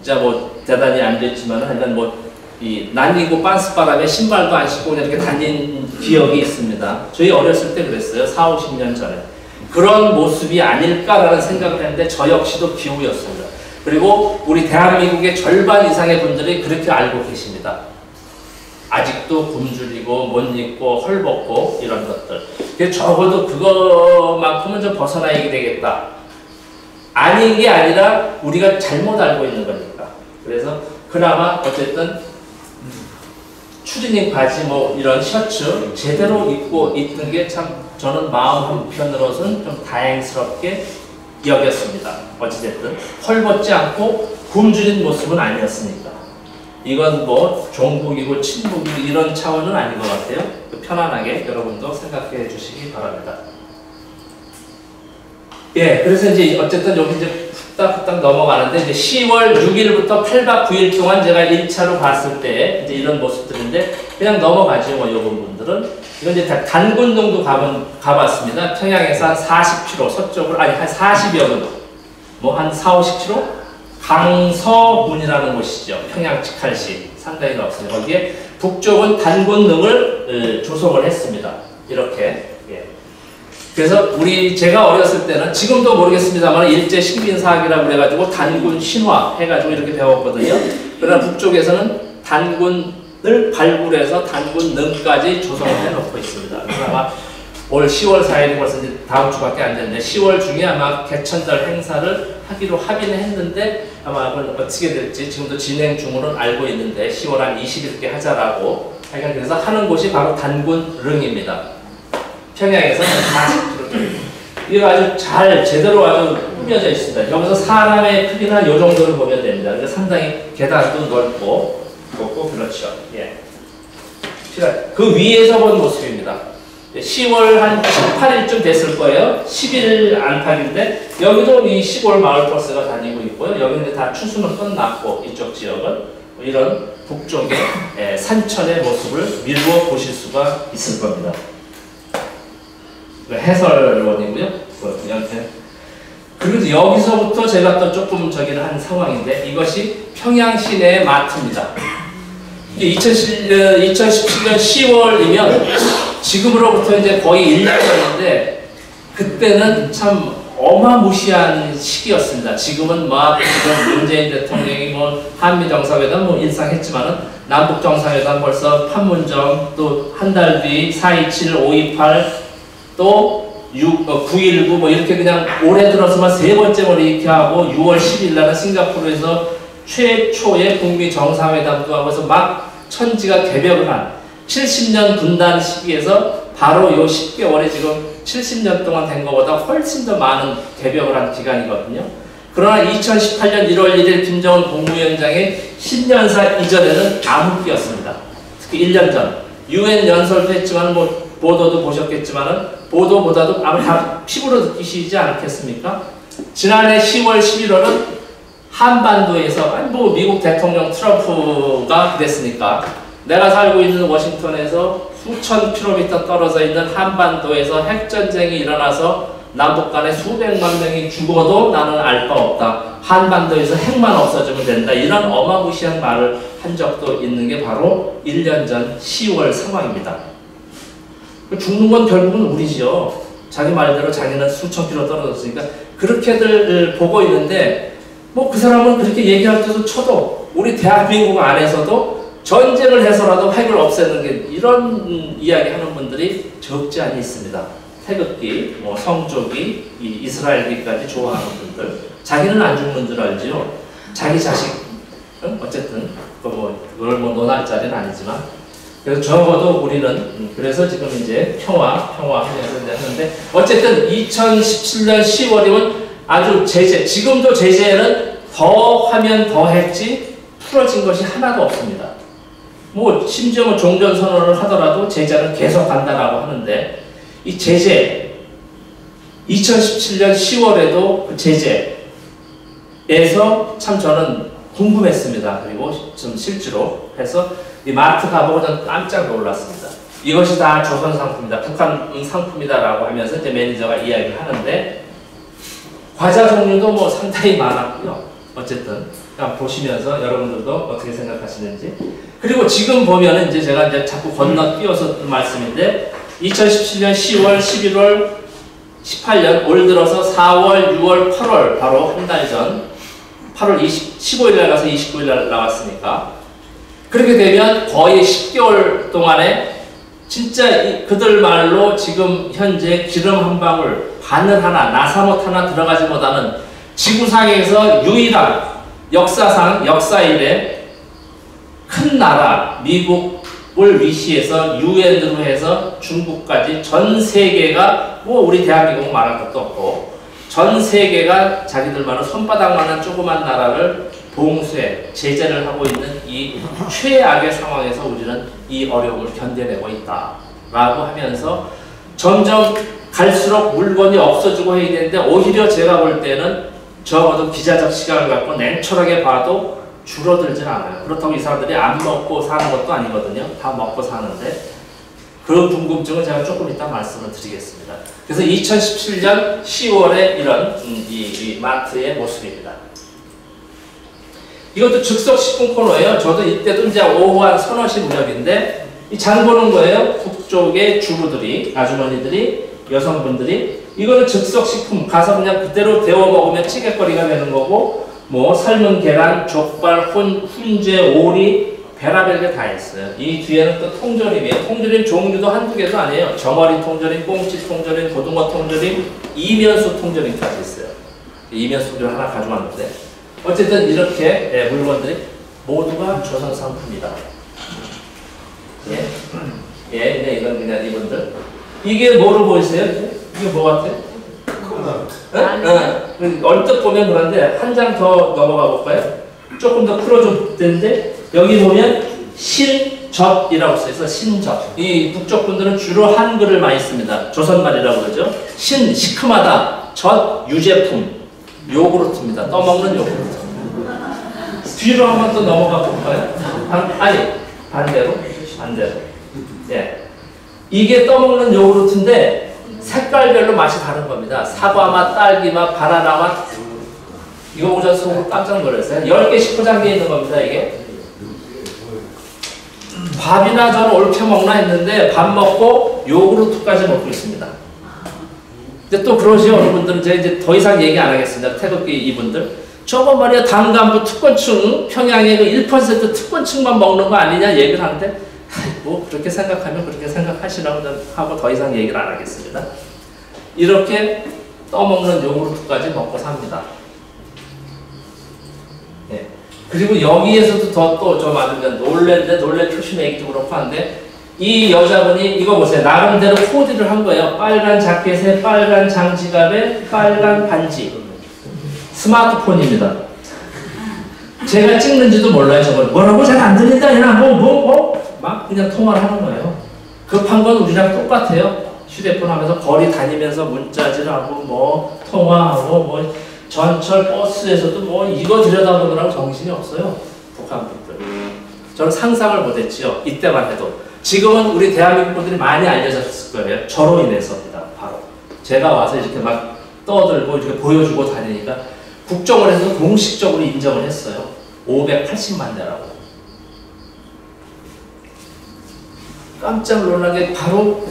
진짜 뭐 대단히 안 됐지만 하여간 뭐 이 난리고 빤스바람에 신발도 안 신고 그냥 이렇게 다닌 기억이 있습니다. 저희 어렸을 때 그랬어요. 4, 50년 전에. 그런 모습이 아닐까라는 생각을 했는데 저 역시도 기우였습니다. 그리고 우리 대한민국의 절반 이상의 분들이 그렇게 알고 계십니다. 아직도 굶주리고 못 입고 헐벗고 이런 것들. 적어도 그것만큼은 좀 벗어나야 되겠다. 아닌 게 아니라 우리가 잘못 알고 있는 거니까. 그래서 그나마 어쨌든 추리닝 바지 뭐 이런 셔츠 제대로 입고 있는 게 참 저는 마음 한편으로서는 좀 다행스럽게 여겼습니다. 어찌됐든 헐벗지 않고 굶주린 모습은 아니었으니까. 이건 뭐 종북이고 친북이고 이런 차원은 아닌 것 같아요. 편안하게 여러분도 생각해 주시기 바랍니다. 예, 그래서 이제 어쨌든 여기 이제 후딱후딱 넘어가는데 이제 10월 6일부터 8박 9일 동안 제가 1차로 봤을 때 이제 이런 모습들인데 그냥 넘어가죠. 뭐 요번 분들은 이건 이제 단군동도 가봤습니다. 평양에서 한 40km 서쪽으로 아니 한 40여 분, 뭐 한 4, 50km 강서군이라는 곳이죠. 평양 직할시 상당히 넓습니다. 거기에 북쪽은 단군릉을 조성을 했습니다. 이렇게. 예. 그래서 제가 어렸을 때는 지금도 모르겠습니다만 일제 식민사학이라고 그래가지고 단군 신화 해가지고 이렇게 배웠거든요. 그러나 북쪽에서는 단군을 발굴해서 단군능까지 조성을 해놓고 있습니다. 그래서 아마 올 10월 4일이 벌써 이제 다음 주밖에 안 됐는데 10월 중에 아마 개천절 행사를 하기로 합의는 했는데 아마 그건 어떻게 될지 지금도 진행 중으로는 알고 있는데 10월 한 20일께 하자라고 하여간 그래서 하는 곳이 바로 단군릉입니다. 평양에서 40km. 이거 아주 잘 제대로 아주 꾸며져 있습니다. 여기서 사람의 크기나 이 정도를 보면 됩니다. 그래서 상당히 계단도 넓고 그렇죠. 예. 그 위에서 본 모습입니다. 10월 한 18일쯤 됐을 거예요. 10일 안팎인데 여기도 이 시골 마을 버스가 다니고 있고요. 여기는 다 추수는 끝났고 이쪽 지역은 이런 북쪽의 산천의 모습을 미루어 보실 수가 있을 겁니다. 해설원이고요. 그리고 여기서부터 제가 또 조금 저기를 한 상황인데 이것이 평양 시내의 마트입니다. 이게 2017년 10월이면 지금으로부터 이제 거의 1년 전인데 그때는 참 어마무시한 시기였습니다. 지금은 막 문재인 대통령이 뭐 한미 정상회담 뭐 일상했지만은 남북 정상회담 벌써 판문점 또 한 달 뒤 4.27, 5.28 또 9.19 뭐 이렇게 그냥 올해 들어서만 세 번째 뭐 이렇게 하고 6월 10일 날은 싱가포르에서 최초의 북미 정상회담도 하면서 막 천지가 개벽을 한 70년 분단 시기에서 바로 요 10개월에 지금 70년 동안 된 것보다 훨씬 더 많은 개벽을 한 기간이거든요. 그러나 2018년 1월 1일 김정은 국무위원장의 신년사 이전에는 암흑기였습니다. 특히 1년 전 UN 연설도 했지만 뭐 보도도 보셨겠지만은 보도보다도 아마 다 피부로 느끼시지 않겠습니까? 지난해 10월 11월은 한반도에서 뭐 미국 대통령 트럼프가 그랬으니까 내가 살고 있는 워싱턴에서 수천 킬로미터 떨어져 있는 한반도에서 핵전쟁이 일어나서 남북 간에 수백만 명이 죽어도 나는 알 바 없다. 한반도에서 핵만 없어지면 된다. 이런 어마무시한 말을 한 적도 있는 게 바로 1년 전 10월 상황입니다. 죽는 건 결국은 우리죠. 자기 말대로 자기는 수천 킬로 떨어졌으니까 그렇게들 보고 있는데 뭐 그 사람은 그렇게 얘기할 때도 쳐도 우리 대한민국 안에서도 전쟁을 해서라도 핵을 없애는 게 이런 이야기 하는 분들이 적지 않이 있습니다. 태극기, 뭐 성조기, 이스라엘기까지 좋아하는 분들. 자기는 안 죽는 줄 알지요. 자기 자식, 어쨌든 그걸 뭐 논할 자리는 아니지만 그래서 적어도 우리는 그래서 지금 이제 평화 하면서 했는데 어쨌든 2017년 10월이면 아주 지금도 제재는 더 하면 더 했지 풀어진 것이 하나도 없습니다. 뭐 심지어 뭐 종전선언을 하더라도 제재는 계속 간다라고 하는데 이 제재 2017년 10월에도 그 제재에서 참 저는 궁금했습니다. 그리고 좀 실제로 해서 이 마트 가보고 저는 깜짝 놀랐습니다. 이것이 다 조선 상품이다, 북한 상품이다라고 하면서 이제 매니저가 이야기를 하는데 과자 종류도 뭐 상당히 많았고요. 어쨌든 그냥 보시면서 여러분들도 어떻게 생각하시는지. 그리고 지금 보면은 이제 제가 이제 자꾸 건너뛰어서 말씀인데 2017년 10월, 11월, 18년 올 들어서 4월, 6월, 8월 바로 한 달 전 8월 15일 날 가서 29일 날 나왔으니까 그렇게 되면 거의 10개월 동안에 진짜 그들 말로 지금 현재 기름 한 방울, 바늘 하나, 나사못 하나 들어가지 못하는 지구상에서 유일한 역사상 역사 이래 큰 나라 미국을 위시해서 유엔으로 해서 중국까지 전 세계가 뭐 우리 대한민국 말할 것도 없고 전 세계가 자기들만은 손바닥만한 조그만 나라를 봉쇄, 제재를 하고 있는 이 최악의 상황에서 우리는 이 어려움을 견뎌내고 있다. 라고 하면서 점점 갈수록 물건이 없어지고 해야 되는데 오히려 제가 볼 때는 적어도 기자적 시각을 갖고 냉철하게 봐도 줄어들진 않아요. 그렇다고 이 사람들이 안 먹고 사는 것도 아니거든요. 다 먹고 사는데 그 궁금증은 제가 조금 이따 말씀을 드리겠습니다. 그래서 2017년 10월에 이런 이 마트의 모습입니다. 이것도 즉석식품 코너예요. 저도 이때도 이제 오후 한 서너 시 무렵인데 이 장 보는 거예요. 북쪽의 주부들이, 아주머니들이, 여성분들이 이거는 즉석식품 가서 그냥 그대로 데워 먹으면 찌개거리가 되는 거고 뭐 삶은 계란, 족발, 훈제, 오리 별의별 게 다 있어요. 이 뒤에는 또 통조림이에요. 통조림 종류도 한두 개도 아니에요. 정어리 통조림, 꽁치 통조림, 고등어 통조림, 이면수 통조림까지 있어요. 이면수 통조림 하나 가져왔는데 어쨌든 이렇게 물건들이 모두가 조선 상품이다. 예, 이건 그냥 이분들. 이게 뭐로 보이세요? 이게 뭐 같아요? 얼뜻 보면 그런데 한 장 더 넘어가 볼까요? 조금 더 풀어줄 텐데 여기 보면 신젓이라고 써있어. 신젓. 이 북쪽 분들은 주로 한글을 많이 씁니다. 조선말이라고 그러죠. 신, 시큼하다. 젓, 유제품. 요구르트입니다. 떠먹는 요구르트. 뒤로 한번 또 넘어가 볼까요? 반대로. 예. 이게 떠먹는 요구르트인데 색깔별로 맛이 다른 겁니다. 사과 맛, 딸기 맛, 바나나 맛. 이거 보자 속으로 깜짝 놀랐어요. 10개씩 포장되어 있는 겁니다, 이게. 밥이나 저는 옳게 먹나 했는데 밥 먹고 요구르트까지 먹고 있습니다. 근데 또 그러시죠, 여러분들은. 제가 이제 더 이상 얘기 안 하겠습니다. 태극기 이분들. 저거 말이야, 당간부 특권층, 평양의 그 1% 특권층만 먹는 거 아니냐 얘기를 하는데, 뭐, 그렇게 생각하면 그렇게 생각하시라고 하고 더 이상 얘기를 안 하겠습니다. 이렇게 떠먹는 요구르트까지 먹고 삽니다. 예. 그리고 여기에서도 더 또 좀 아주 놀래 표시내기도 그렇고 한데, 이 여자분이 이거 보세요. 나름대로 코디를 한 거예요. 빨간 자켓에 빨간 장지갑에 빨간 반지. 스마트폰입니다. 제가 찍는지도 몰라요. 저걸 뭐라고 잘 안 들린다 얘나 막 그냥 통화를 하는 거예요. 급한 건 우리랑 똑같아요. 휴대폰 하면서 거리 다니면서 문자질하고 뭐 통화하고 뭐 전철 버스에서도 뭐 이거 들여다보느라고 정신이 없어요. 북한 분들. 저는 상상을 못했지요. 이때만 해도. 지금은 우리 대한민국 분들이 많이 알려졌을 거예요. 저로 인해서입니다. 바로. 제가 와서 이렇게 막 떠들고 이렇게 보여주고 다니니까 국정원에서 공식적으로 인정을 했어요. 580만 대라고. 깜짝 놀란 게 바로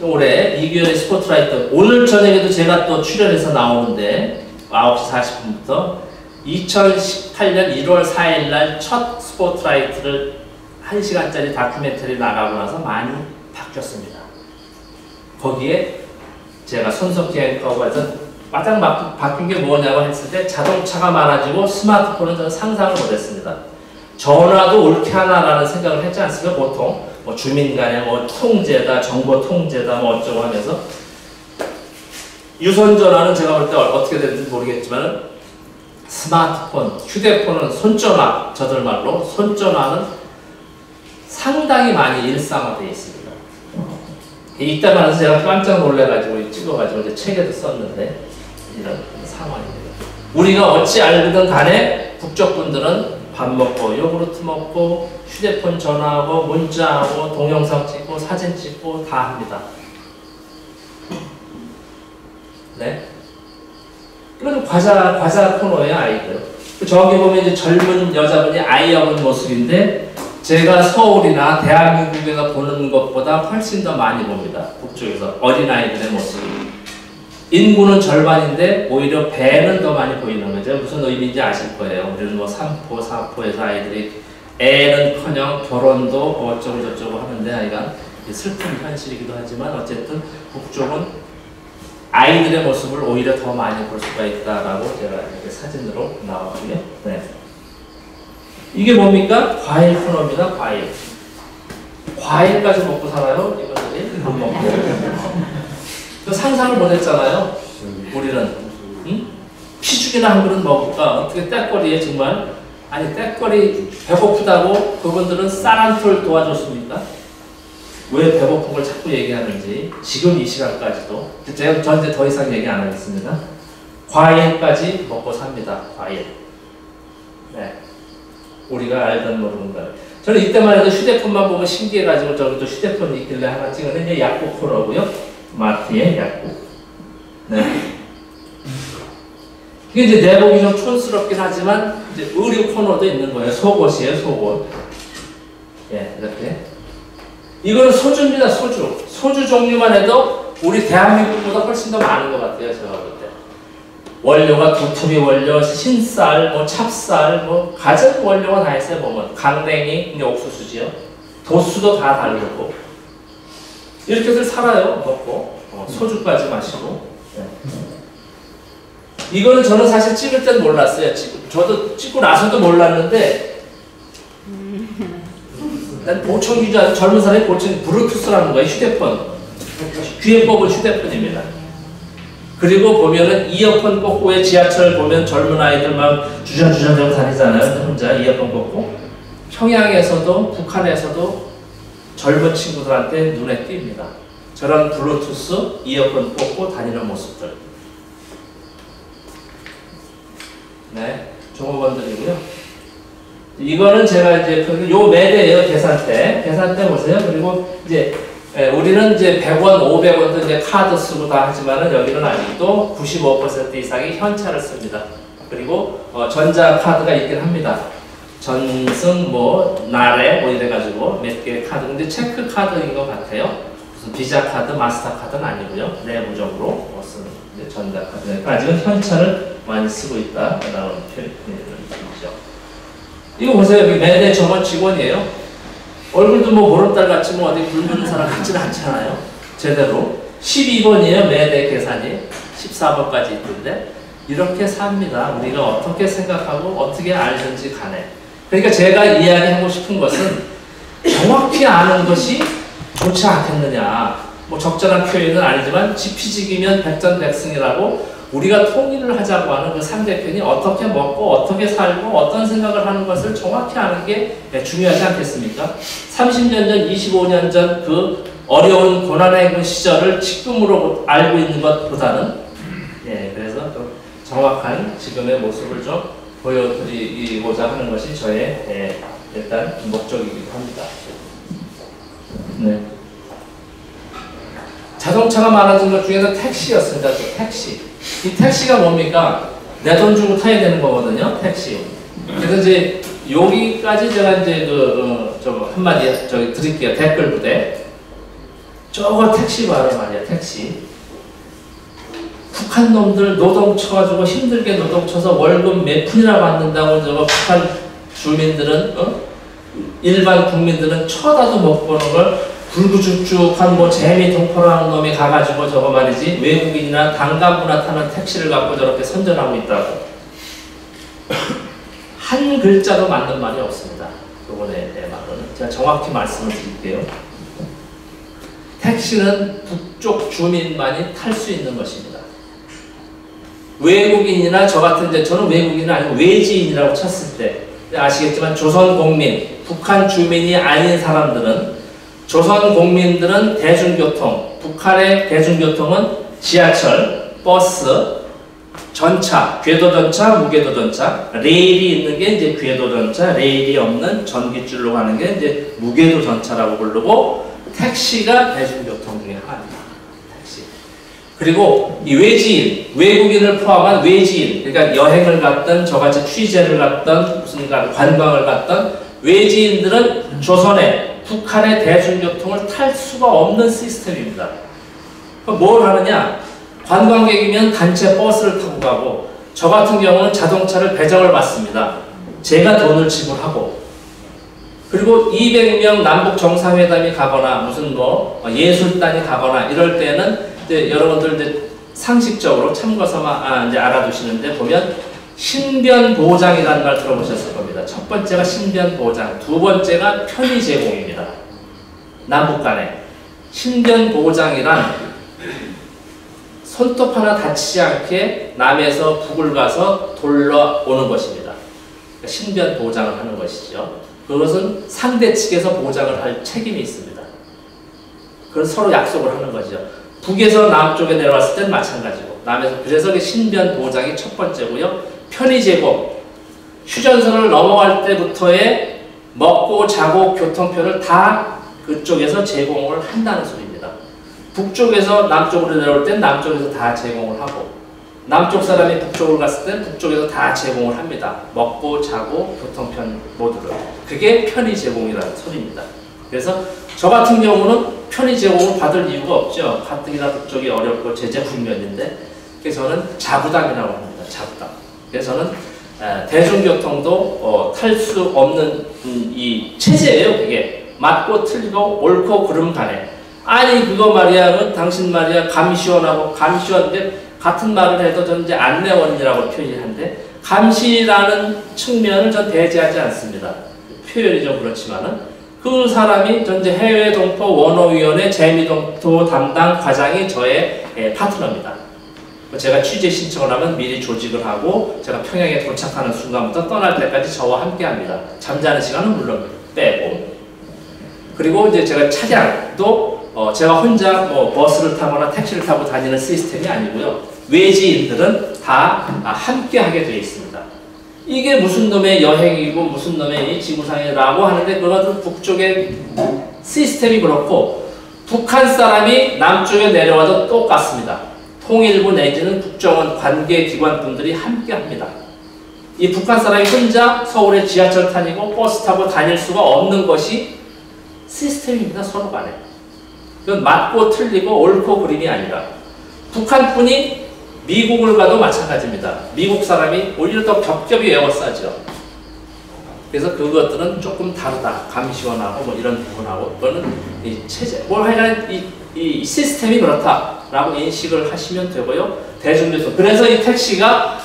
올해 이규현의 스포트라이트. 오늘 저녁에도 제가 또 출연해서 나오는데 9시 40분부터 2018년 1월 4일 날 첫 스포트라이트를 1시간짜리 다큐멘터리 나가고 나서 많이 바뀌었습니다. 거기에 제가 손석희 앵커가 해서 가장 바뀐 게 뭐냐고 했을 때 자동차가 많아지고 스마트폰은 저는 상상을 못했습니다. 전화도 옳게 하나라는 생각을 했지 않습니까? 보통 뭐 주민 간의 뭐 통제다, 정보 통제다, 뭐 어쩌고 하면서 유선 전화는 제가 볼 때 어떻게 되는지 모르겠지만 스마트폰, 휴대폰은 손전화, 저들 말로 손전화는 상당히 많이 일상화되어 있습니다. 이따 말해서 제가 깜짝 놀래가지고 찍어가지고 이제 책에도 썼는데 이런 상황입니다. 우리가 어찌 알든 간에 북쪽 분들은 밥 먹고 요구르트 먹고 휴대폰 전화하고 문자하고 동영상 찍고 사진 찍고 다 합니다. 네. 이건 과자 코너예요, 아이들. 저기 보면 이제 젊은 여자분이 아이 업은 모습인데 제가 서울이나 대한민국에서 보는 것보다 훨씬 더 많이 봅니다. 북쪽에서 어린아이들의 모습이. 인구는 절반인데 오히려 배는 더 많이 보이는 거죠. 무슨 의미인지 아실 거예요. 우리는 뭐 3포, 4포에서 아이들이 애는커녕 결혼도 어쩌고 저쩌고 하는데 아이가 슬픈 현실이기도 하지만 어쨌든 북쪽은 아이들의 모습을 오히려 더 많이 볼 수가 있다라고 제가 이렇게 사진으로 나왔고요. 네. 이게 뭡니까? 과일 코너입니다. 과일. 과일까지 먹고 살아요. 이분들이 밥 먹고. 상상을 못했잖아요. 우리는 응? 피죽이나 한 그릇 먹을까? 어떻게 떼거리에 정말 아니 떼거리 배고프다고 그분들은 쌀 한 톨 도와줬습니까? 왜 배고픈 걸 자꾸 얘기하는지 지금 이 시간까지도 제가 저한테 더 이상 얘기 안 하겠습니다. 과일까지 먹고 삽니다. 과일. 네. 우리가 알던 모르는 거. 저는 이때만 해도 휴대폰만 보면 신기해가지고 저기도 휴대폰이 있길래 하나 찍었는데 약국 코너고요. 마트의 약국. 네. 이게 이제 내복이 좀 촌스럽긴 하지만 이제 의류 코너도 있는 거예요. 속옷이에요, 속옷. 예, 이렇게. 이거는 소주입니다, 소주. 소주 종류만 해도 우리 대한민국보다 훨씬 더 많은 것 같아요, 제가 볼 때. 원료가 도토리 원료, 신쌀, 뭐 찹쌀, 뭐 가전 원료가 다 있어요, 보면. 강냉이, 이게 옥수수지요. 도수도 다 다르고. 이렇게들 살아요, 먹고. 소주까지 마시고. 네. 이거는 저는 사실 찍을 땐 몰랐어요. 저도 찍고 나서도 몰랐는데, 난 보청기지 않은 젊은 사람이 보청, 블루투스라는 거예요, 휴대폰. 귀에 뽑은 휴대폰입니다. 그리고 보면은 이어폰 꽂고, 왜 지하철 보면 젊은 아이들 막 주저주저 들고 다니잖아요. 혼자 이어폰 꽂고. 평양에서도 북한에서도 젊은 친구들한테 눈에 띕니다. 저런 블루투스 이어폰 꽂고 다니는 모습들. 네, 종업원들이고요. 이거는 제가 이제 요 매대예요, 계산대. 계산대 보세요. 그리고 이제 우리는 이제 100원, 500원도 이제 카드 쓰고 다 하지만은 여기는 아직도 95% 이상이 현찰을 씁니다. 그리고 전자카드가 있긴 합니다. 전승, 뭐, 나래, 뭐 이래가지고 몇 개의 카드. 근데 체크 카드인 것 같아요. 무슨 비자 카드, 마스터 카드는 아니고요. 내부적으로 쓰는 전자카드. 그러니까 아직은 현찰을 많이 쓰고 있다라는 표현이죠. 이거 보세요. 여기 매대 점원 직원이에요. 얼굴도 뭐 보름달 같이 뭐 어디 굶는 사람 같지는 않잖아요. 제대로. 12번이에요. 매대 계산이. 14번까지 있던데. 이렇게 삽니다. 우리가 어떻게 생각하고 어떻게 알든지 간에. 그러니까 제가 이야기하고 싶은 것은 정확히 아는 것이 좋지 않겠느냐. 뭐 적절한 표현은 아니지만 지피지기면 백전백승이라고 우리가 통일을 하자고 하는 그 상대편이 어떻게 먹고 어떻게 살고 어떤 생각을 하는 것을 정확히 아는 게 중요하지 않겠습니까? 30년 전, 25년 전 그 어려운 고난의 그 시절을 지금으로 알고 있는 것보다는 그래서 좀 정확한 지금의 모습을 좀 보여드리고자 하는 것이 저의 일단 목적이기도 합니다. 네. 자동차가 많아진 것 중에는 택시였습니다. 택시. 이 택시가 뭡니까? 내 돈 주고 타야 되는 거거든요. 택시. 그래서 이제 여기까지 제가 이제 좀 한마디 저기 드릴게요. 댓글 부대. 저거 택시 바로 말이야. 택시. 북한 놈들 노동 쳐가지고 힘들게 노동 쳐서 월급 몇 푼이나 받는다고 저거 북한 주민들은 일반 국민들은 쳐다도 못 보는 걸 불구죽죽한 뭐 재미 동포라는 놈이 가가지고 저거 말이지 외국인이나 단간부나 타는 택시를 갖고 저렇게 선전하고 있다고. 한 글자도 맞는 말이 없습니다. 요번에 내 말은 제가 정확히 말씀을 드릴게요. 택시는 북쪽 주민만이 탈 수 있는 것입니다. 외국인이나 저 같은 이제 저는 외국인은 아니고 외지인이라고 쳤을 때 아시겠지만 조선 국민, 북한 주민이 아닌 사람들은 조선 국민들은 대중교통, 북한의 대중교통은 지하철, 버스, 전차, 궤도전차, 무궤도전차, 레일이 있는 게 이제 궤도전차, 레일이 없는 전기줄로 가는 게 이제 무궤도전차라고 부르고 택시가 대중교통 중에 하나입니다. 택시. 그리고 이 외지인, 외국인을 포함한 외지인, 그러니까 여행을 갔던 저같이 취재를 갔던 무슨 관광을 갔던 외지인들은 조선의 북한의 대중교통을 탈 수가 없는 시스템입니다. 그럼 뭘 하느냐? 관광객이면 단체 버스를 타고 가고 저 같은 경우는 자동차를 배정을 받습니다. 제가 돈을 지불하고 그리고 200명 남북 정상회담이 가거나 무슨 뭐 예술단이 가거나 이럴 때는 이제 여러분들 이제 상식적으로 참고서만 이제 알아두시는데 보면 신변보장이라는 말 들어보셨을 겁니다. 첫 번째가 신변보장, 두 번째가 편의 제공입니다. 남북 간에. 신변보장이란 손톱 하나 다치지 않게 남에서 북을 가서 돌아오는 것입니다. 그러니까 신변보장을 하는 것이죠. 그것은 상대 측에서 보장을 할 책임이 있습니다. 그래서 서로 약속을 하는 거죠. 북에서 남쪽에 내려왔을 땐 마찬가지고 그래서 신변 보장이 첫 번째고요. 편의 제공, 휴전선을 넘어갈 때부터의 먹고 자고 교통편을 다 그쪽에서 제공을 한다는 소리입니다. 북쪽에서 남쪽으로 내려올 땐 남쪽에서 다 제공을 하고 남쪽 사람이 북쪽으로 갔을 땐 북쪽에서 다 제공을 합니다. 먹고 자고 교통편 모두를. 그게 편의 제공이라는 소리입니다. 그래서 저 같은 경우는 편의 제공을 받을 이유가 없죠. 가뜩이나 북쪽이 어렵고 제재 국면인데 그래서 저는 자부담이라고 합니다. 자부담. 그래서 저는 대중교통도 탈 수 없는 이 체제예요. 그게 맞고 틀리고 옳고 그름 간에 아니 그거 말이야 당신 말이야 감시원하고 감시원인데 같은 말을 해도 저는 이제 안내원이라고 표현하는데 감시라는 측면을 전 배제하지 않습니다. 표현이 좀 그렇지만은 그 사람이 전 이제 해외 동포 원어위원회 재미동포 담당 과장이 저의 파트너입니다. 제가 취재 신청을 하면 미리 조직을 하고 제가 평양에 도착하는 순간부터 떠날 때까지 저와 함께 합니다. 잠자는 시간은 물론 빼고. 그리고 이제 제가 차량도 제가 혼자 뭐 버스를 타거나 택시를 타고 다니는 시스템이 아니고요. 외지인들은 다 함께 하게 되어 있습니다. 이게 무슨 놈의 여행이고 무슨 놈의 이 지구상이라고 하는데 그것은 북쪽의 시스템이 그렇고 북한 사람이 남쪽에 내려와도 똑같습니다. 통일부 내지는 국정원 관계기관분들이 함께 합니다. 이 북한 사람이 혼자 서울에 지하철 타고 버스 타고 다닐 수가 없는 것이 시스템입니다. 서로 간에. 그건 맞고 틀리고 옳고 그름이 아니라 북한뿐이 미국을 가도 마찬가지입니다. 미국 사람이 오히려 더 겹겹이 에워싸죠. 그래서 그것들은 조금 다르다. 감시원하고 뭐 이런 부분하고 그거는 이 체제, 뭘 하여간 이 시스템이 그렇다라고 인식을 하시면 되고요. 대중교통. 그래서 이 택시가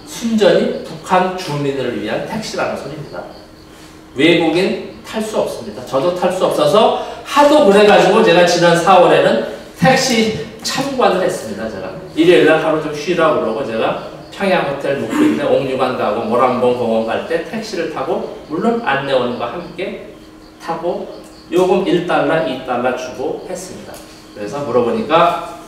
순전히 북한 주민을 위한 택시라는 소리입니다. 외국인 탈 수 없습니다. 저도 탈 수 없어서 하도 그래가지고 제가 지난 4월에는 택시 참관을 했습니다. 제가 일요일날 하루 좀 쉬라고 그러고 제가 평양 호텔 묵고 있는데 옥류관 가고 모란봉 공원 갈 때 택시를 타고 물론 안내원과 함께 타고 요금 1달러, 2달러 주고 했습니다. 그래서 물어보니까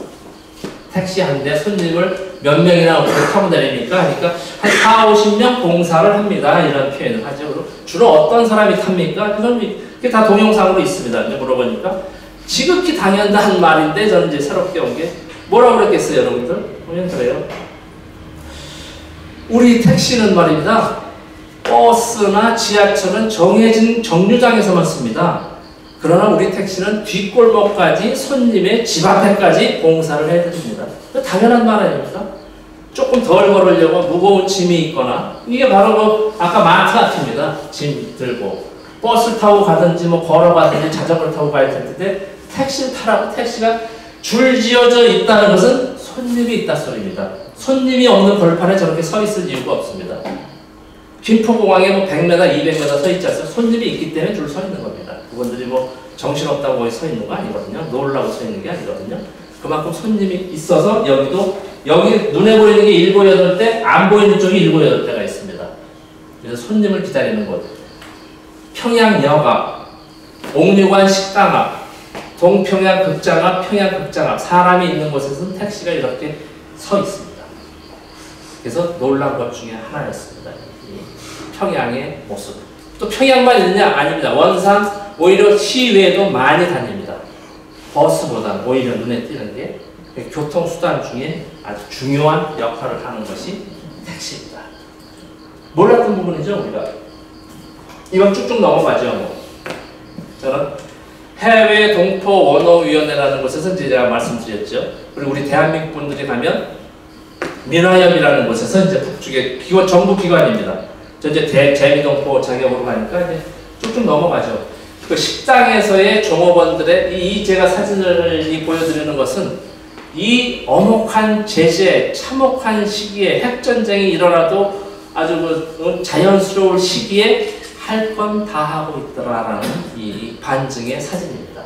택시 한 대 손님을 몇 명이나 어떻게 타고 내립니까? 하니까 한 4, 50명 봉사를 합니다. 이런 표현을 하죠. 주로 어떤 사람이 탑니까? 그게 다 동영상으로 있습니다. 이제 물어보니까 지극히 당연한 말인데 저는 이제 새롭게 온 게 뭐라고 그랬겠어요, 여러분들? 보면 그래요. 우리 택시는 말입니다. 버스나 지하철은 정해진 정류장에서만 씁니다. 그러나 우리 택시는 뒷골목까지 손님의 집 앞에까지 봉사를 해드립니다. 당연한 말 아닙니까? 조금 덜 걸으려고 무거운 짐이 있거나 이게 바로 그 아까 마트 앞입니다. 짐 들고 버스 타고 가든지 뭐 걸어가든지 자전거를 타고 가야 텐데 택시를 타라고 택시가 줄 지어져 있다는 것은 손님이 있다 소리입니다. 손님이 없는 벌판에 저렇게 서 있을 이유가 없습니다. 김포공항에 뭐 100m, 200m 서 있지 않습니까? 손님이 있기 때문에 줄 서 있는 겁니다. 그분들이 뭐 정신없다고 거기 서 있는 거 아니거든요. 놀라고 서 있는 게 아니거든요. 그만큼 손님이 있어서 여기 눈에 보이는 게 7, 8대, 안 보이는 쪽이 7, 8대가 있습니다. 그래서 손님을 기다리는 곳. 평양역 앞, 옥류관 식당 앞, 동평양 극장 앞, 평양 극장 앞, 사람이 있는 곳에서는 택시가 이렇게 서 있습니다. 그래서 놀란 것 중에 하나였습니다. 평양의 모습. 또 평양만 있느냐? 아닙니다. 원산 오히려 시외에도 많이 다닙니다. 버스보다 오히려 눈에 띄는 게 교통수단 중에 아주 중요한 역할을 하는 것이 택시입니다. 몰랐던 부분이죠, 우리가. 이건 쭉쭉 넘어가죠. 뭐. 저는 해외 동포 원어위원회라는 곳에서 이제 제가 말씀드렸죠. 그리고 우리 대한민국 분들이 가면 민화협이라는 곳에서 이제 북쪽의 정부 기관입니다. 저 이제 재미동포 자격으로 가니까 이제 쭉쭉 넘어가죠. 그 식당에서의 종업원들의 이 제가 사진을 보여드리는 것은 이 엄혹한 제재, 참혹한 시기에 핵전쟁이 일어나도 아주 자연스러울 시기에 할 건 다 하고 있더라라는 이 반증의 사진입니다.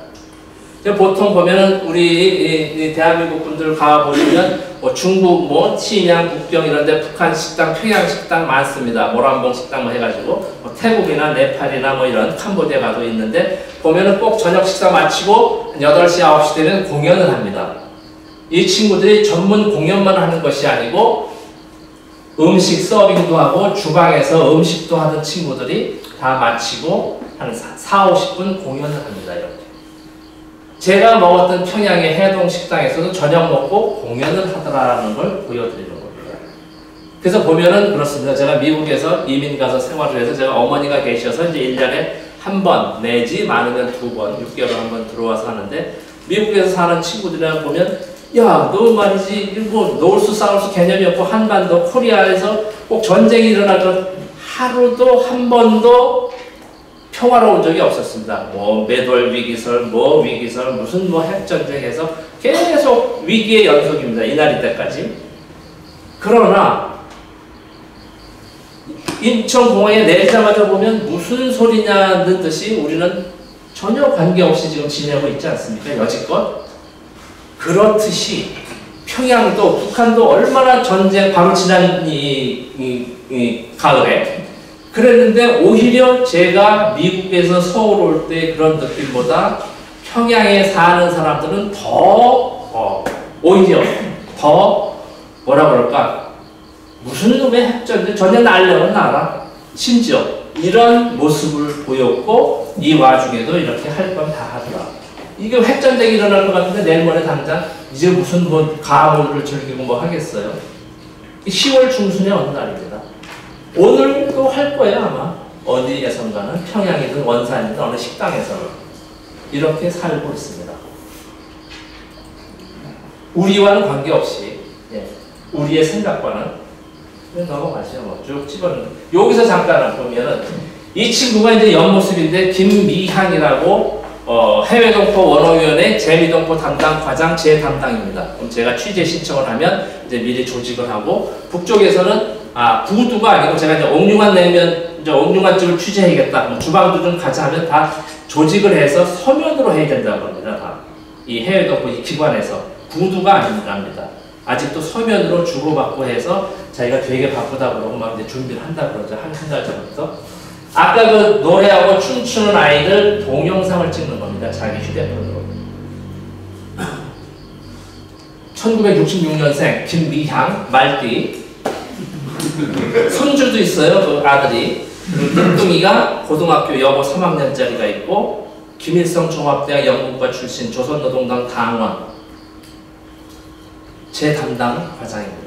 보통 보면은 우리 대한민국 분들 가보시면 뭐 중국, 뭐 침양, 북경 이런데 북한 식당, 평양 식당 많습니다. 모란봉 식당 뭐 해가지고 뭐 태국이나 네팔이나 뭐 이런 캄보디아 가도 있는데 보면은 꼭 저녁 식사 마치고 한 8시, 9시 되면 공연을 합니다. 이 친구들이 전문 공연만 하는 것이 아니고 음식 서빙도 하고 주방에서 음식도 하던 친구들이 다 마치고 한 4, 50분 공연을 합니다. 이렇게. 제가 먹었던 평양의 해동 식당에서도 저녁 먹고 공연을 하더라는 걸 보여드리는 겁니다. 그래서 보면은 그렇습니다. 제가 미국에서 이민 가서 생활을 해서 제가 어머니가 계셔서 이제 1년에 한 번 내지 많으면 2번, 6개월에 한 번 들어와서 하는데 미국에서 사는 친구들이랑 보면 야, 너 말이지 뭐 노을수 사우스 개념이 없고 한반도 코리아에서 꼭 전쟁이 일어나도 하루도 한 번도 평화로운 적이 없었습니다. 뭐 매돌 위기설, 뭐 위기설, 무슨 뭐 핵전쟁에서 계속 위기의 연속입니다. 이날 이때까지. 그러나 인천공항에 내리자마자 보면 무슨 소리냐는 듯이 우리는 전혀 관계없이 지금 지내고 있지 않습니까? 여지껏. 그렇듯이 평양도 북한도 얼마나 전쟁 바로 지난 이 가을에 그랬는데 오히려 제가 미국에서 서울 올 때 그런 느낌보다 평양에 사는 사람들은 오히려 더 뭐라 그럴까 무슨 놈의 핵전쟁 전혀 날려면 나라 심지어 이런 모습을 보였고 이 와중에도 이렇게 할 건 다 하더라. 이게 핵전쟁이 일어날 것 같은데 내일 모레 당장 이제 무슨 뭐 가물을 즐기고 뭐 하겠어요. 10월 중순의 어느 날입니다. 오늘도 할 거예요 아마. 어디에선가는 평양이든 원산이든 어느 식당에서는 이렇게 살고 있습니다. 우리와는 관계없이 우리의 생각과는 넘어가시죠. 뭐 쭉 집어넣는 여기서 잠깐 보면은 이 친구가 이제 옆모습인데 김미향이라고 해외동포 원어위원회 재미동포 담당 과장 제 담당입니다. 그럼 제가 취재 신청을 하면 이제 미리 조직을 하고 북쪽에서는 부두가 아니고 제가 이제 옥류관 내면 이제 옥류관 쪽을 취재해야겠다. 뭐 주방도 좀 가자 하면 다 조직을 해서 서면으로 해야 된다고 합니다. 다. 이 해외동포 이 기관에서 부두가 아닙니다. 아직도 서면으로 주고받고 해서 자기가 되게 바쁘다 그러고 막 이제 준비를 한다 그러죠. 한 달 전부터. 아까 그 노래하고 춤추는 아이들 동영상을 찍는 겁니다. 자기 휴대폰으로. 1966년생 김미향 말띠. 손주도 있어요. 그 아들이. 그리고 눈둥이가 고등학교 여고 3학년짜리가 있고 김일성 종합대학 영문과 출신 조선노동당 당원 제 담당 과장입니다.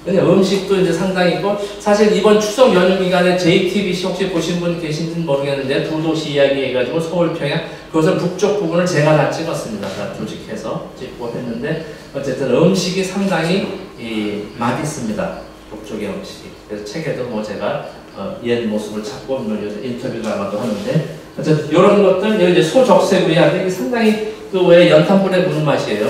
음식도 이제 상당히 있고 사실 이번 추석 연휴 기간에 JTBC 혹시 보신 분 계신지는 모르겠는데 두 도시 이야기 해가지고 서울 평양 그것을 북쪽 부분을 제가 다 찍었습니다. 다 조직해서 찍고 했는데 어쨌든 음식이 상당히 맛있습니다. 북쪽의 음식이. 그래서 책에도 뭐 제가 옛 모습을 찾고 인터뷰도 아마도 하는데 어쨌든 이런 것들 여기 이제 소적새구이하고 이게 상당히 그 왜 연탄불에 구운 맛이에요.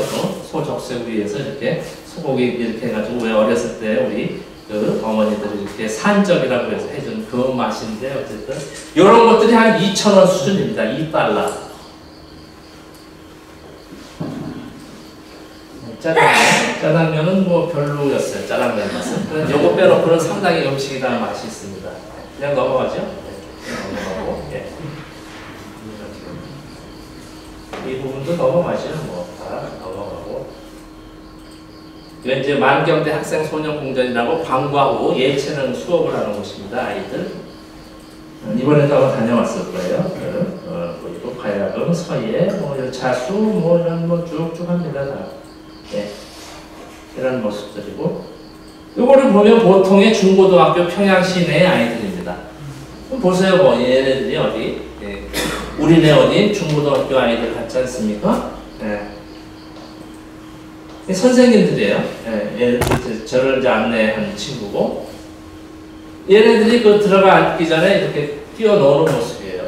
소적새구이에서 이렇게 소고기 이렇게 해가지고 왜 어렸을 때 우리 그 어머니들이 이렇게 산적이라고 해서 해준 그 맛인데 어쨌든 이런 것들이 한 2,000원 수준입니다. 2달러. 짜장면은 뭐 별로였어요. 짜장면 맛은. 요거 빼놓고는 상당히 음식이 다 맛이 있습니다. 그냥 넘어가죠. 넘어가고. 예. 이 부분도 넘어가죠. 뭐 다 넘어가고. 이건 이제 만경대 학생 소년 공전이라고 방과 후 예체능 수업을 하는 곳입니다. 아이들. 이번에도 아마 다녀왔을 거예요. 그리고 가야금, 서예, 뭐 자수, 뭐 이런 뭐 쭉쭉 합니다. 다. 예. 이런 모습들이고. 이거를 보면 보통의 중고등학교 평양시 내 아이들입니다. 그럼 보세요. 뭐 얘네들이 어디? 예. 우리네 어디 중고등학교 아이들 같지 않습니까? 예. 선생님들이에요. 예. 저를 이제 안내한 친구고 얘네들이 그 들어가 앉기 전에 이렇게 뛰어노는 모습이에요.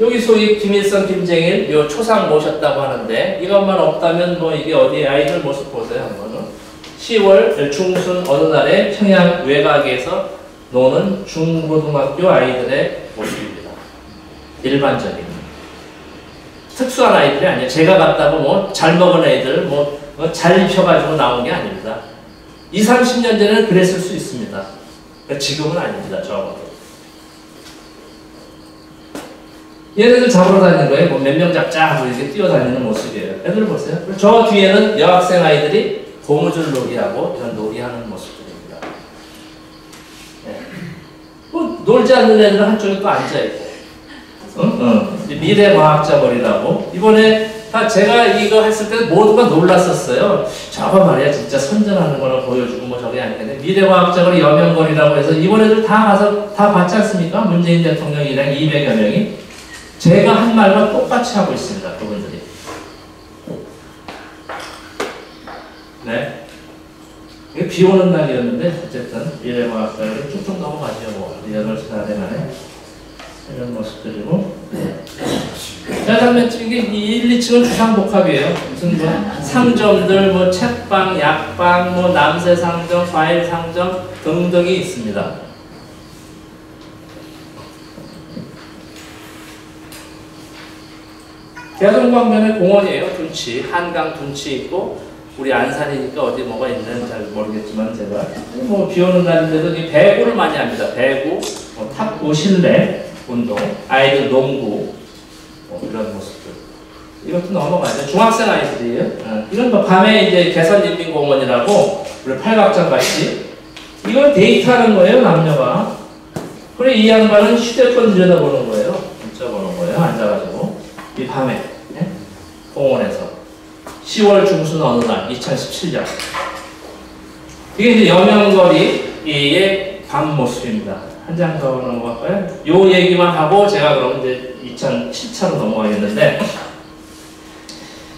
여기 소위 김일성, 김정일 요 초상 모셨다고 하는데 이것만 없다면 뭐 이게 어디 아이들 모습 보세요 한번은. 10월 중순 어느 날에 평양 외곽에서 노는 중고등학교 아이들의 모습입니다. 일반적인 특수한 아이들이 아니에요. 제가 봤다고 뭐 잘 먹은 애들 뭐 잘 입혀가지고 나온 게 아닙니다. 20, 30년 전에는 그랬을 수 있습니다. 지금은 아닙니다. 적어도. 얘네들 잡으러 다니는 거예요. 뭐 몇 명 잡자 하고 이렇게 뛰어다니는 모습이에요. 애들 보세요. 저 뒤에는 여학생 아이들이 고무줄 놀이하고 이런 놀이하는 모습들입니다. 네. 뭐 놀지 않는 애들은 한쪽에 또 앉아있고. 미래과학자 머리라고. 이번에 다 제가 이거 했을 때 모두가 놀랐었어요. 저거 말이야 진짜 선전하는 거를 보여주고 뭐 저게 아니겠네. 미래과학자 머리 여명거리라고 해서 이번 애들 다 가서 다 봤지 않습니까? 문재인 대통령이랑 200여 명이. 제가 한 말과 똑같이 하고 있습니다. 그분들이. 네. 이게 비 오는 날이었는데 어쨌든 미래과학자를 쭉쭉 넘어가죠. 뭐 8시 다 돼가네. 이런 모습들이고. 네. 짜장면 이게 1, 2층은 주상복합이에요. 무슨 뭐 상점들, 뭐 책방, 약방, 뭐 남새 상점, 과일 상점 등등이 있습니다. 대동방면에 공원이에요. 둔치, 한강 둔치 있고 우리 안산이니까 어디 뭐가 있는 잘 모르겠지만 제가 뭐 비오는 날인데도 이 배구를 많이 합니다. 배구, 뭐 탁구, 실내 운동, 아이들 농구 이런 모습들. 이것도 넘어가죠. 중학생 아이들이에요. 이건 뭐 밤에 이제 개선인민공원이라고 우리 팔각정 같이 이건 데이트하는 거예요. 남녀가. 그래 이 양반은 휴대폰 들여다보는 거예요. 문자 보는 거예요. 앉아가지고 이 밤에 네? 공원에서 10월 중순 어느 날 2017년 이게 이제 여명거리의 밤 모습입니다. 한 장 더 넘어갈까요? 요 얘기만 하고 제가 그럼 이제 2007차로 넘어가겠는데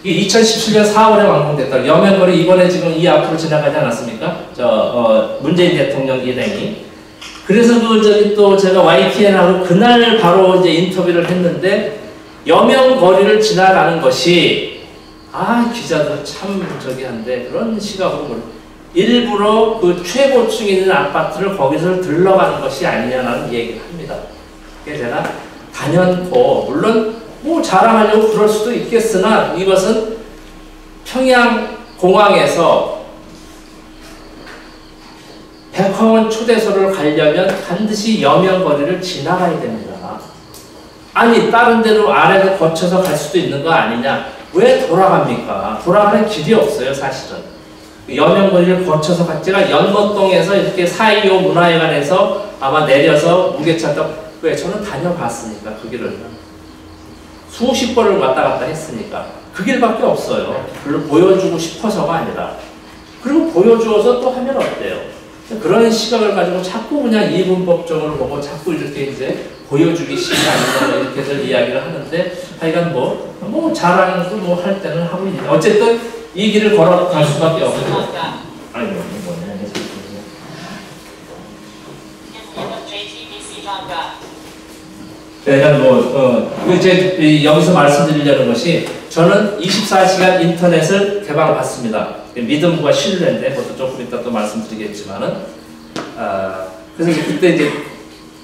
이게 2017년 4월에 완공됐다. 여명거리 이번에 지금 이 앞으로 지나가지 않았습니까? 문재인 대통령 일행이. 그래서 저기 또 제가 YTN하고 그날 바로 이제 인터뷰를 했는데 여명거리를 지나가는 것이 기자들 참 저기 한데 그런 시각으로 일부러 그 최고층에 있는 아파트를 거기서 들러가는 것이 아니냐는 얘기를 합니다. 그래서 제가 단연코 물론 뭐 자랑하려고 그럴 수도 있겠으나 이것은 평양공항에서 백화원 초대소를 가려면 반드시 여명거리를 지나가야 됩니다. 아니 다른 데로 아래를 거쳐서 갈 수도 있는 거 아니냐. 왜 돌아갑니까? 돌아가는 길이 없어요 사실은. 여명거리를 거쳐서 갔지가 연못동에서 이렇게 4.25 문화회관에서 아마 내려서 무게차 왜 저는 다녀봤으니까 그 길을 수십 번을 왔다 갔다 했으니까 그 길밖에 없어요. 별로 보여주고 싶어서가 아니라 그리고 보여주어서 또 하면 어때요? 그런 시각을 가지고 자꾸 그냥 이분법정을 보고 자꾸 이렇게 이제 보여주기 싫지 않는다 이렇게들 이야기를 하는데 하여간 뭐 자랑도 뭐 할 때는 하고 있는데 어쨌든 이 길을 걸어갈 수밖에 없어요. 아니 뭐냐 그러니까 이제 여기서 말씀드리려는 것이 저는 24시간 인터넷을 개방받습니다. 믿음과 신뢰인데 그것도 조금 이따 또 말씀드리겠지만은 그래서 그때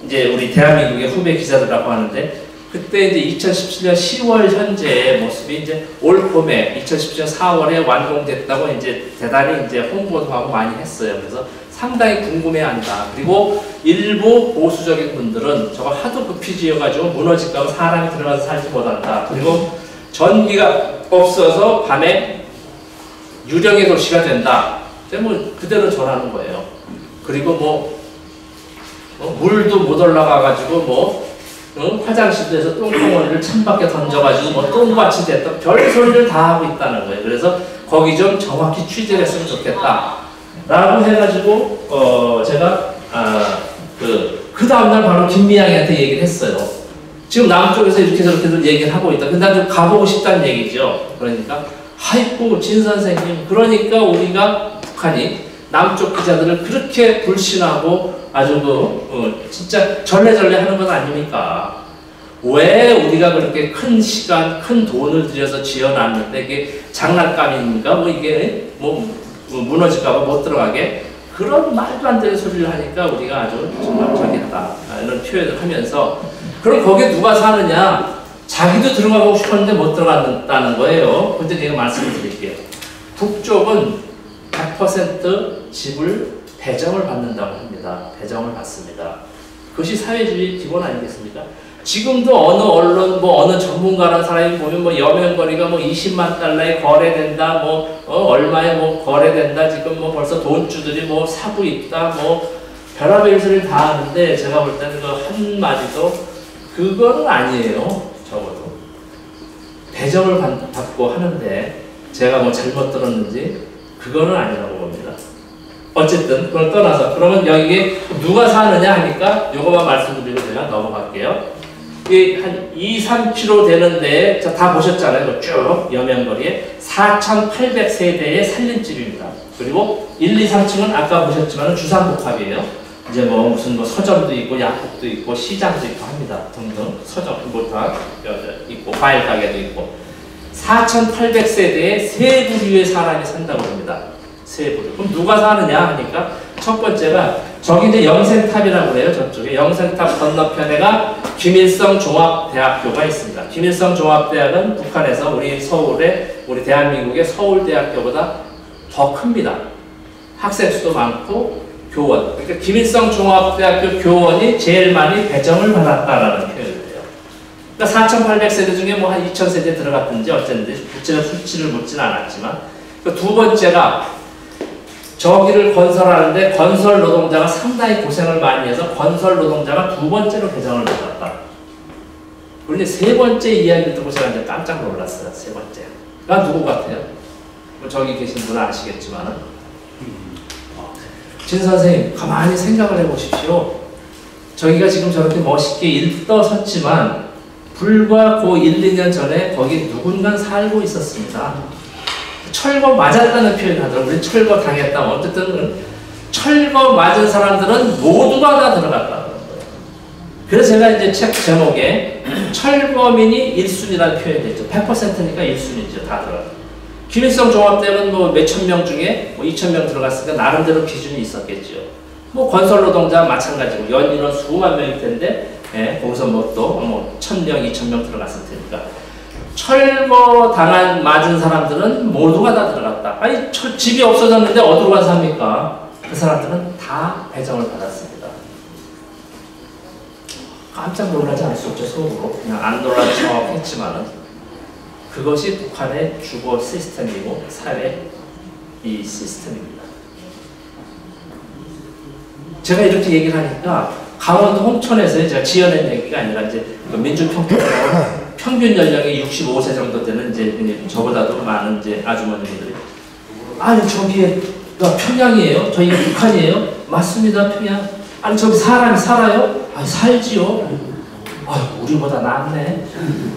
이제 우리 대한민국의 후배 기자들이라고 하는데 그때 이제 2017년 10월 현재의 모습이 이제 올 봄에 2017년 4월에 완공됐다고 이제 대단히 이제 홍보도 하고 많이 했어요. 그래서 상당히 궁금해한다. 그리고 일부 보수적인 분들은 저거 하도 급히 지어가지고 무너질까 봐 사람이 들어가서 살지 못한다. 그리고 전기가 없어서 밤에 유령의 도시가 된다. 뭐 그대로 전하는 거예요. 그리고 물도 못 올라가가지고 화장실에서 똥덩어리를 창밖에 던져가지고 똥밭이 됐다. 별 소리를 다 하고 있다는 거예요. 그래서 거기 좀 정확히 취재를 했으면 좋겠다. 라고 해가지고 제가 그 다음날 바로 김미양이한테 얘기를 했어요. 지금 남쪽에서 이렇게 저렇게들 얘기를 하고 있다. 근데 난 좀 가보고 싶다는 얘기죠. 그러니까 아이고 진 선생님 그러니까 우리가 북한이 남쪽 기자들을 그렇게 불신하고 아주 진짜 절레절레 하는 건 아닙니까? 왜 우리가 그렇게 큰 시간, 큰 돈을 들여서 지어놨는데 이게 장난감입니까? 이게 무너질까봐 못 들어가게 그런 말도 안 되는 소리를 하니까 우리가 아주 정말 저기하다 이런 표현을 하면서 그럼 거기에 누가 사느냐? 자기도 들어가고 싶었는데 못 들어간다는 거예요. 근데 제가 말씀을 드릴게요. 북쪽은 100% 집을 배정을 받는다고 합니다. 배정을 받습니다. 그것이 사회주의 기본 아니겠습니까? 지금도 어느 언론, 어느 전문가라는 사람이 보면 여명거리가 20만 달러에 거래된다, 얼마에 거래된다, 지금 벌써 돈주들이 사고 있다, 별의별 소리를 다 하는데, 제가 볼 때는 그 한마디도 그거는 아니에요. 적어도. 배정을 받고 하는데, 제가 잘못 들었는지, 그거는 아니라고 봅니다. 어쨌든, 그걸 떠나서, 그러면 여기에 누가 사느냐 하니까, 요거만 말씀드리고 제가 넘어갈게요. 한 2-3km 되는데 다 보셨잖아요. 쭉 여명거리에 4,800세대의 살림집입니다. 그리고 1, 2, 3층은 아까 보셨지만 주상복합이에요. 이제 무슨 서점도 있고 약국도 있고 시장도 있고 합니다. 등등 서점, 보탁 있고 과일 가게도 있고 4,800세대의 세 부류의 사람이 산다고 합니다. 세 부류. 그럼 누가 사느냐 하니까 첫 번째가 저기 이제 영생탑이라고 해요. 저쪽에 영생탑 건너편에가 김일성 종합대학교가 있습니다. 김일성 종합대학은 북한에서 우리 대한민국의 서울대학교보다 더 큽니다. 학생 수도 많고 교원. 그러니까 김일성 종합대학교 교원이 제일 많이 배정을 받았다라는 표현을 해요. 그러니까 4,800세대 중에 한 2,000세대 들어갔든지 어쨌든지 구체적 수치를 묻지는 않았지만 그러니까 두 번째가 저기를 건설하는데 건설 노동자가 상당히 고생을 많이 해서 건설 노동자가 두 번째로 배정을 받았다. 그런데 세 번째 이야기를 듣고 제가 이제 깜짝 놀랐어요. 세 번째가 누구 같아요? 저기 계신 분은 아시겠지만 진 선생님 가만히 생각을 해보십시오. 저기가 지금 저렇게 멋있게 일떠섰지만 불과 그 1, 2년 전에 거기 누군가 살고 있었습니다. 철거 맞았다는 표현을 하더라고요. 우리 철거 당했다. 어쨌든 철거 맞은 사람들은 모두가 다 들어갔다는 거예요. 그래서 제가 이제 책 제목에 철거민이 1순위라는 표현이 있죠. 100%니까 1순위죠. 다 들어갔다. 김일성 종합대학은 몇천 명 중에 2,000명 들어갔으니까 나름대로 기준이 있었겠죠. 건설 노동자 마찬가지고 연인원 수만 명일 텐데 거기서 또 1,000명, 2,000명 들어갔을 테니까. 철거 맞은 사람들은 모두가 다 들어갔다. 아니 집이 없어졌는데 어디로 간 삽니까? 그 사람들은 다 배정을 받았습니다. 깜짝 놀라지 않을 수 없죠. 속으로 그냥 안 놀라지 척했지만은 그것이 북한의 주거 시스템이고 사회 이 시스템입니다. 제가 이렇게 얘기를 하니까 강원도 홍천에서 제가 지어낸 얘기가 아니라 이제 민주평가로 평균 연령이 65세 정도 되는 이제 저보다도 많은 이제 아주머니들이 아니 저기가 평양이에요? 저희가 북한이에요? 맞습니다. 평양. 아니 저기 사람이 살아요? 아니 살지요. 아유 우리보다 낫네.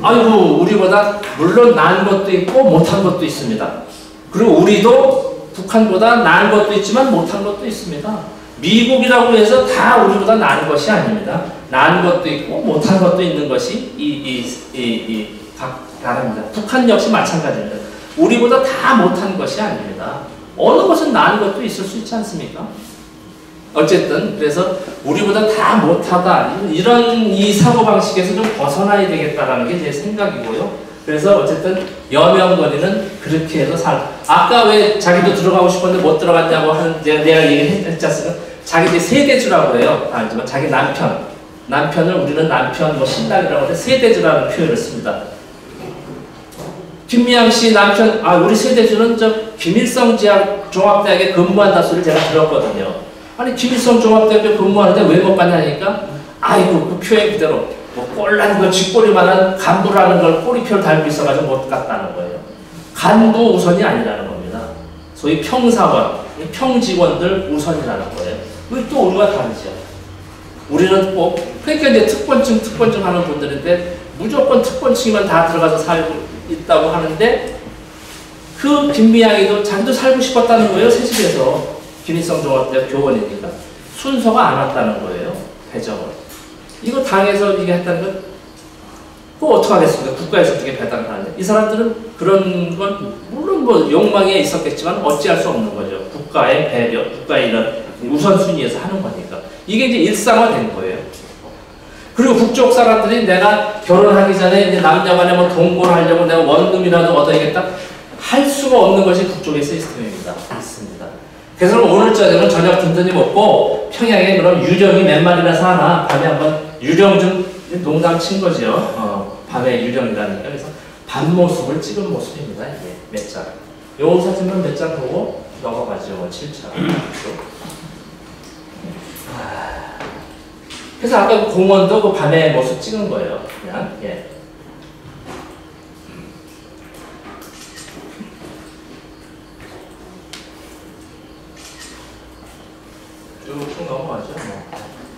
아이고 우리보다 물론 나은 것도 있고 못한 것도 있습니다. 그리고 우리도 북한보다 나은 것도 있지만 못한 것도 있습니다. 미국이라고 해서 다 우리보다 나은 것이 아닙니다. 나은 것도 있고 못한 것도 있는 것이 각 나라입니다. 북한 역시 마찬가지입니다. 우리보다 다 못한 것이 아닙니다. 어느 것은 나은 것도 있을 수 있지 않습니까? 어쨌든 그래서 우리보다 다 못하다 이런 이 사고방식에서 좀 벗어나야 되겠다라는 게 제 생각이고요. 그래서 어쨌든 여명거리는 그렇게 해서 아까 왜 자기도 들어가고 싶었는데 못 들어갔냐고 하는 내가 얘기했지 않습니까? 자기 세대주라고 해요. 알지만 자기 남편을 우리는 남편 신랑이라고 하는데 세대주라는 표현을 씁니다. 김미양 씨 남편 우리 세대주는 김일성 종합대학에 근무한다 소리를 제가 들었거든요. 아니 김일성 종합대학에 근무하는데 왜 못 갔냐니까 아이고 그 표현 그대로 꼴난 거 쥐꼬리만한 간부라는 걸 꼬리표를 달고 있어가지고 못 갔다는 거예요. 간부 우선이 아니라는 겁니다. 소위 평사원, 평직원들 우선이라는 거예요. 또 우리가 다르죠. 우리는 꼭 그러니까 이제 특권층 하는 분들인데 무조건 특권층만 다 들어가서 살고 있다고 하는데 그 김미양이도 자기도 살고 싶었다는 거예요. 새 집에서 김일성 종합대학 교원이니까 순서가 안 왔다는 거예요. 배정을. 이거 당에서 이게 했다는 건 그거 어떡하겠습니까? 국가에서 어떻게 배당을 하는데 이 사람들은 그런 건 물론 욕망에 있었겠지만 어찌할 수 없는 거죠. 국가의 배려, 국가의 이런 우선순위에서 하는 거니까 이게 이제 일상화된 거예요. 그리고 북쪽 사람들이 내가 결혼하기 전에 이제 남녀간에 동거를 하려고 내가 원금이라도 얻어야겠다 할 수가 없는 것이 북쪽의 시스템입니다. 있습니다. 그래서 오늘 저녁은 저녁 든든히 먹고 평양에 그럼 유령이 몇 마리나 사나 밤에 한번 유령 좀 농담 친 거죠. 밤에 유령이라니까. 그래서 밤 모습을 찍은 모습입니다. 이게 몇 장. 요 사진만 몇 장 보고 넘어가죠. 7차. 그래서 아까 그 공원도 그 밤에 모습 찍은 거예요. 그냥 예. 쭉 넘어가죠.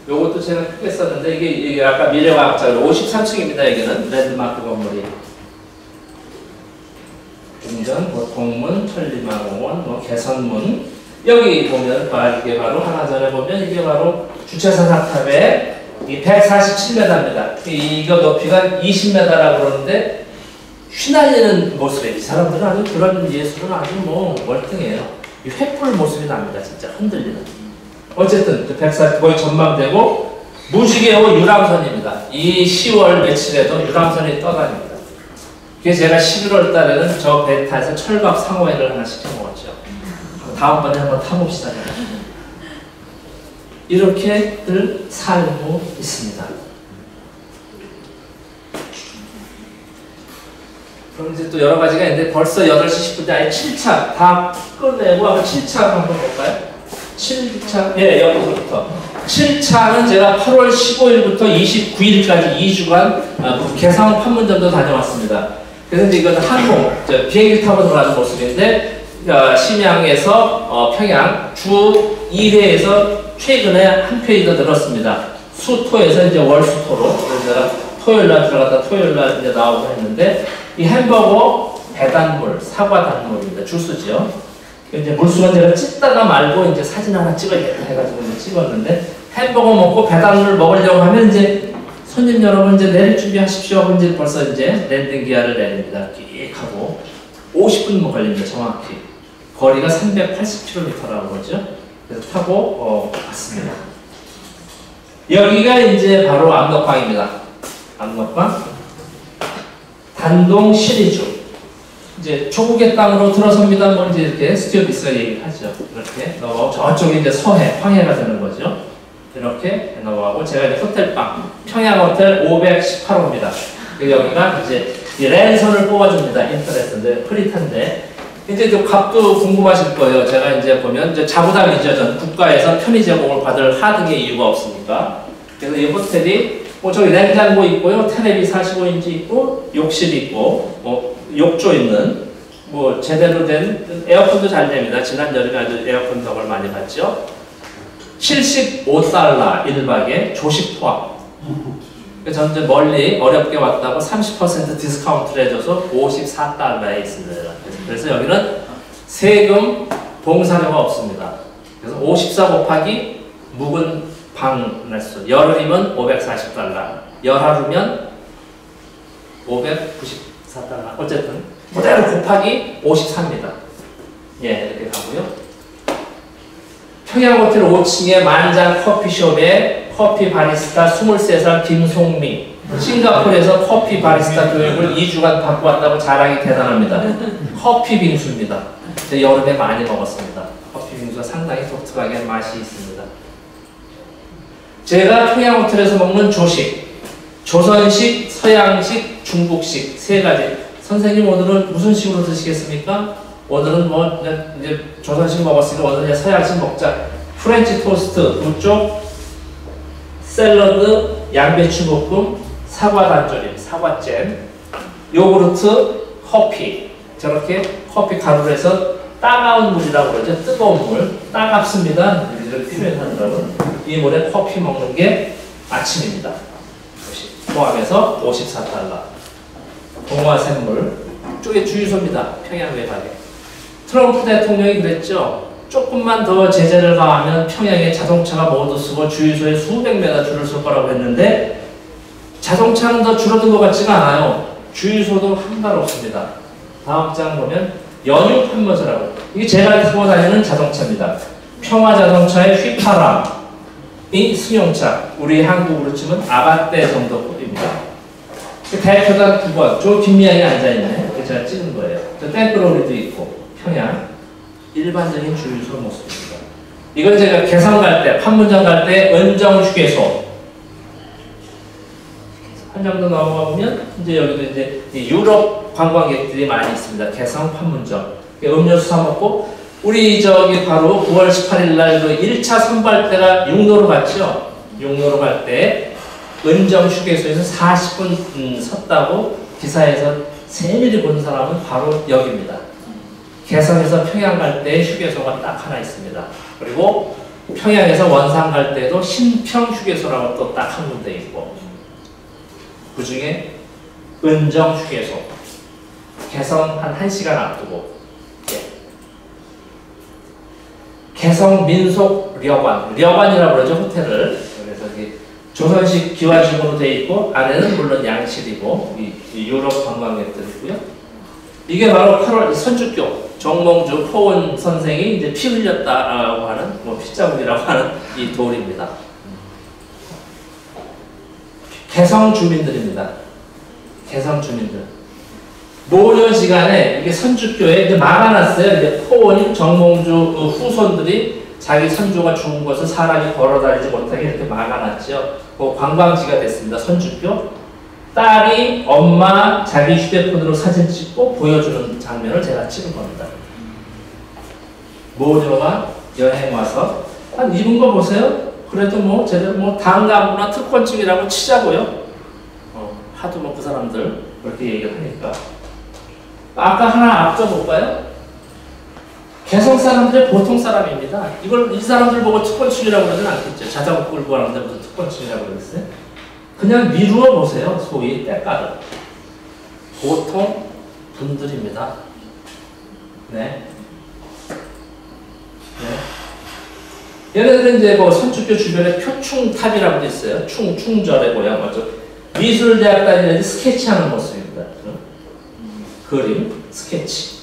요것도 제가 크게 썼는데 이게 아까 미래과학자로 53층입니다. 여기는 랜드마크 건물이. 궁전, 동문, 천리마공원, 개선문. 여기 보면 이게 바로 하나 전에 보면 이게 바로 주체사상탑의 147m입니다. 이거 높이가 20m라고 그러는데 휘날리는 모습에 이 사람들은 아주 그런 예술은 아주 뭐 월등해요. 이 횃불 모습이 납니다. 진짜 흔들리는. 어쨌든 140 거의 전망되고 무지개호 유람선입니다. 이 10월 며칠에도 유람선이 떠다닙니다. 그래서 제가 11월 달에는 저 배 타서 철갑 상어회를 하나 시켜 먹었죠. 다음번에 한번 타봅시다. 이렇게들 살고 있습니다. 그럼 이제 또 여러 가지가 있는데 벌써 8시 10분대 아예 7차 다 끝내고 한번 7차 한번 볼까요? 7차, 예, 여기서부터. 7차는 제가 8월 15일부터 29일까지 2주간 개성 판문점도 다녀왔습니다. 그래서 이제 이건 항공, 비행기 타고 들어가는 모습인데, 심양에서 평양 주 2회에서 최근에 한 회이 더 늘었습니다. 수토에서 이제 월수토로. 그래서 제가 토요일날 들어갔다 토요일날 이제 나오고 했는데, 이 햄버거 배단물, 사과 단물입니다. 주스죠. 이제 물수건 제가 찢다가 말고 이제 사진 하나 찍어야겠다 해가지고 이제 찍었는데, 햄버거 먹고 배단물 먹으려고 하면 이제 손님 여러분 이제 내릴 준비하십시오 하고 이제 벌써 이제 랜딩 기아를 내립니다. 끽 하고 50분 걸립니다. 정확히. 거리가 380km라고 그러죠. 그래서 타고 왔습니다. 여기가 이제 바로 압록강입니다. 압록강 단동 시리즈. 이제 조국의 땅으로 들어섭니다. 뭐 이제 이렇게 스튜어디스가 얘기하죠. 이렇게 넘어가고 저쪽에 이제 서해, 황해가 되는 거죠. 이렇게 넘어가고 제가 이제 호텔방 평양 호텔 518호입니다. 여기가 이제 이 랜선을 뽑아줍니다. 인터넷인데 흐릿한데 이제 좀 값도 궁금하실 거예요. 제가 이제 보면 이제 자부담이죠. 전 국가에서 편의 제공을 받을 하등의 이유가 없으니까. 그래서 이 호텔이 뭐 저기 냉장고 있고요, 텔레비 45인치 있고, 욕실 있고, 뭐 욕조 있는 뭐 제대로 된 에어컨도 잘 됩니다. 지난 여름에 아주 에어컨 덕을 많이 봤죠. 75달러 1박에 조식 포함. 저는 이제 멀리 어렵게 왔다고 30% 디스카운트를 해줘서 54달러에 있습니다. 그래서 여기는 세금 봉사료가 없습니다. 그래서 54 곱하기 묵은 방 날수. 열흘이면 540달러, 열하루면 594달러. 어쨌든 그대로 곱하기 54입니다. 예, 이렇게 가고요. 평양호텔 5층의 만장 커피숍에 커피 바리스타 23살 김송미. 싱가포르에서 커피 바리스타 교육을 2주간 받고 왔다고 자랑이 대단합니다. 커피 빙수입니다. 여름에 많이 먹었습니다. 커피 빙수가 상당히 독특하게 맛이 있습니다. 제가 평양호텔에서 먹는 조식, 조선식, 서양식, 중국식 세 가지. 선생님 오늘은 무슨 식으로 드시겠습니까? 오늘은 뭐 이제 조선식 먹었으니까 오늘은 서양식 먹자. 프렌치 토스트 두 쪽, 샐러드, 양배추 볶음, 사과 단조림, 사과잼, 요구르트, 커피. 저렇게 커피 가루로 해서 따가운 물이라고 그러죠. 뜨거운 물. 따갑습니다. 이렇게 표현하더라고요. 이 물에 커피 먹는 게 아침입니다. 포함해서 54달러. 동화샘물. 이쪽에 주유소입니다. 평양 외곽에. 트럼프 대통령이 그랬죠. 조금만 더 제재를 가하면 평양에 자동차가 모두 쓰고 주유소에 수백 메다 줄을 설 거라고 했는데 자동차는 더 줄어든 것 같지가 않아요. 주유소도 한가롭습니다. 다음 장 보면 연유 판매소라고. 이게 제가 타고 다니는 자동차입니다. 평화자동차의 휘파람이 승용차. 우리 한국으로 치면 아바떼 정도급입니다. 대표단 9번. 저 뒷미양에 앉아있네. 제가 찍은 거예요. 저 땡그로리도 있고 평양. 일반적인 주유소 모습입니다. 이건 제가 개성 갈 때, 판문점 갈 때 은정 휴게소. 한 정도 넘어가 보면 이제 여기도 이제 유럽 관광객들이 많이 있습니다. 개성, 판문점. 음료수 사 먹고 우리 저기 바로 9월 18일 날 1차 선발대가 육로로 갔죠. 육로로 갈 때 은정 휴게소에서 40분 섰다고 기사에서 세밀히 본 사람은 바로 여기입니다. 개성에서 평양 갈 때 휴게소가 딱 하나 있습니다. 그리고 평양에서 원산 갈 때도 신평 휴게소라고 또 딱 한 군데 있고, 그 중에 은정 휴게소, 개성 한 1시간 앞두고, 개성 민속려관, 려관이라고 그러죠, 호텔을. 그래서 조선식 기와집으로 되어 있고, 안에는 물론 양실이고, 이 유럽 관광객들이고요. 이게 바로 8월 선주교, 정몽주 포은 선생이 이제 피 흘렸다라고 하는, 피자국이라고 하는 이 돌입니다. 개성 주민들입니다. 개성 주민들. 노년 시간에 이게 선주교에 이제 막아놨어요. 이제 포원 정몽주 후손들이 자기 선조가 죽은 것을 사람이 걸어다니지 못하게 이렇게 막아놨죠. 그 관광지가 됐습니다. 선주교. 딸이 엄마 자기 휴대폰으로 사진 찍고 보여주는 장면을 제가 찍은 겁니다. 모녀가 여행 와서 한 입은 거 보세요. 그래도 뭐 제대로 당나무나 특권증이라고 치자고요. 하도 그 사람들 그렇게 얘기를 하니까. 아까 하나 앞서 볼까요? 개성 사람들의 보통 사람입니다. 이걸 이 사람들 보고 특권층이라고 그러진 않겠죠. 자전거 끌고 가는데 무슨 특권층이라고 그러겠어요? 그냥 미루어 보세요. 소위 때깔을. 보통 분들입니다. 네. 네. 얘네들은 이제 선주교 주변에 표충탑이라고 있어요. 충절의 모양 맞죠? 미술대학 다니는데 스케치하는 모습입니다. 그림, 스케치.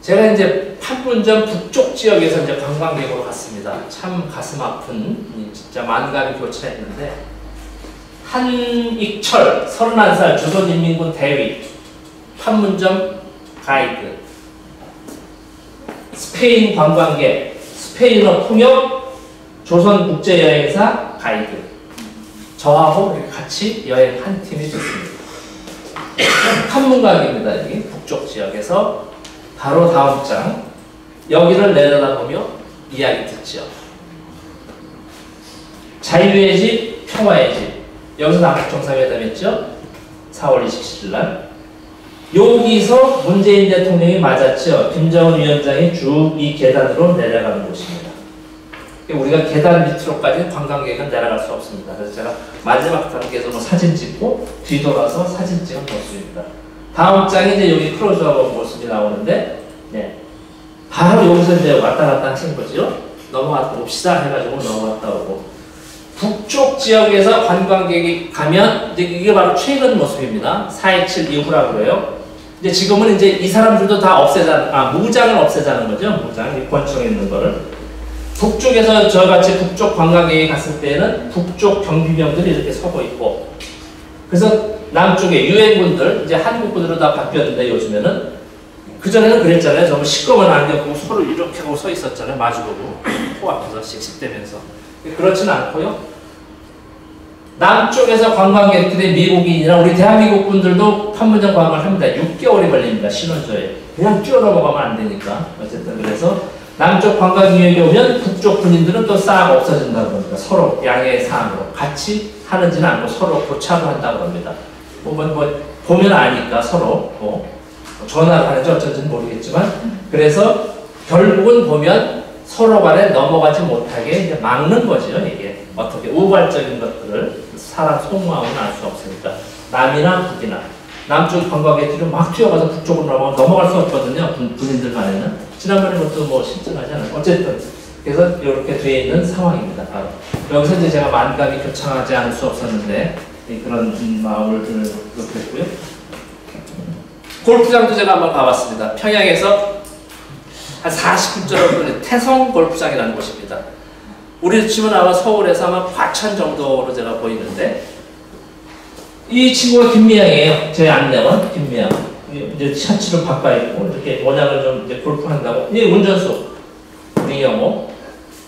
제가 이제 판문점 북쪽 지역에서 이제 관광객으로 갔습니다. 참 가슴 아픈, 진짜 만감이 교차했는데, 한익철, 31살 조선인민군 대위, 판문점 가이드, 스페인 관광객, 스페인어 통역, 조선국제여행사 가이드. 저하고 같이 여행 한 팀이 됐습니다. 판문각입니다. 이게 북쪽 지역에서 바로 다음 장 여기를 내려다보며 이야기 듣죠. 자유의 집, 평화의 집. 여기서 남북정상회담했죠. 4월 27일 날. 여기서 문재인 대통령이 맞았죠. 김정은 위원장이 쭉 이 계단으로 내려가는 곳입니다. 우리가 계단 밑으로까지 관광객은 내려갈 수 없습니다. 그래서 제가 마지막 단계에서 사진 찍고 뒤돌아서 사진 찍은 모습입니다. 다음 장이 이제 여기 클로즈업 모습이 나오는데, 네. 바로 여기서 이제 왔다 갔다 하신 거죠. 넘어갔다 옵시다 해가지고 넘어갔다 오고. 북쪽 지역에서 관광객이 가면 이제 이게 바로 최근 모습입니다. 4.27 이후라고 그래요. 이제 지금은 이제 이 사람들도 다 무장을 없애자는 거죠. 무장, 권총에 있는 거를. 북쪽에서 저같이 북쪽 관광객이 갔을 때는 북쪽 경비병들이 이렇게 서고 있고, 그래서 남쪽에 유엔군들, 이제 한국군으로 다 바뀌었는데 요즘에는, 그전에는 그랬잖아요. 정말 시꺼먼 안경 보고 서로 이렇게 하고 서 있었잖아요. 마주보고 코앞에서 씩씩대면서. 그렇지는 않고요. 남쪽에서 관광객들이 미국인이나 우리 대한민국 분들도 판문점 관광을 합니다. 6개월이 걸립니다. 신원조에. 그냥 뛰어넘어가면 안 되니까. 어쨌든 그래서 남쪽 관광객이 오면 북쪽 군인들은 또 싹 없어진다고 합니다. 서로 양해의 사항으로 같이 하는지는 않고 서로 고착을 한다고 합니다. 보면 아니까 서로 전화를 하는지 어쩐지는 모르겠지만, 그래서 결국은 보면 서로 간에 넘어가지 못하게 이제 막는 거죠. 이게 어떻게 우발적인 것들을 사람 속마음은 알 수 없으니까. 남이나 북이나 남쪽 관광객들이 막 뛰어가서 북쪽으로 넘어갈 수 없거든요. 군인들 간에는. 지난번에 그것도 실증하지 않아요. 어쨌든 그래서 이렇게 되어 있는 상황입니다. 바로 여기서 이제 제가 만감이 교차하지 않을 수 없었는데 그런 마음을 느꼈고요. 골프장도 제가 한번 가봤습니다. 평양에서 한 40분 정도 태성 골프장이라는 곳입니다. 우리 집은 아마 서울에서 아마 과천 정도로 제가 보이는데, 이 친구가 김미양이에요. 제 안내원 김미양. 이제 셔츠를 바꿔 입고 이렇게 모양을 좀 이제 골프한다고. 이 운전수 정영호.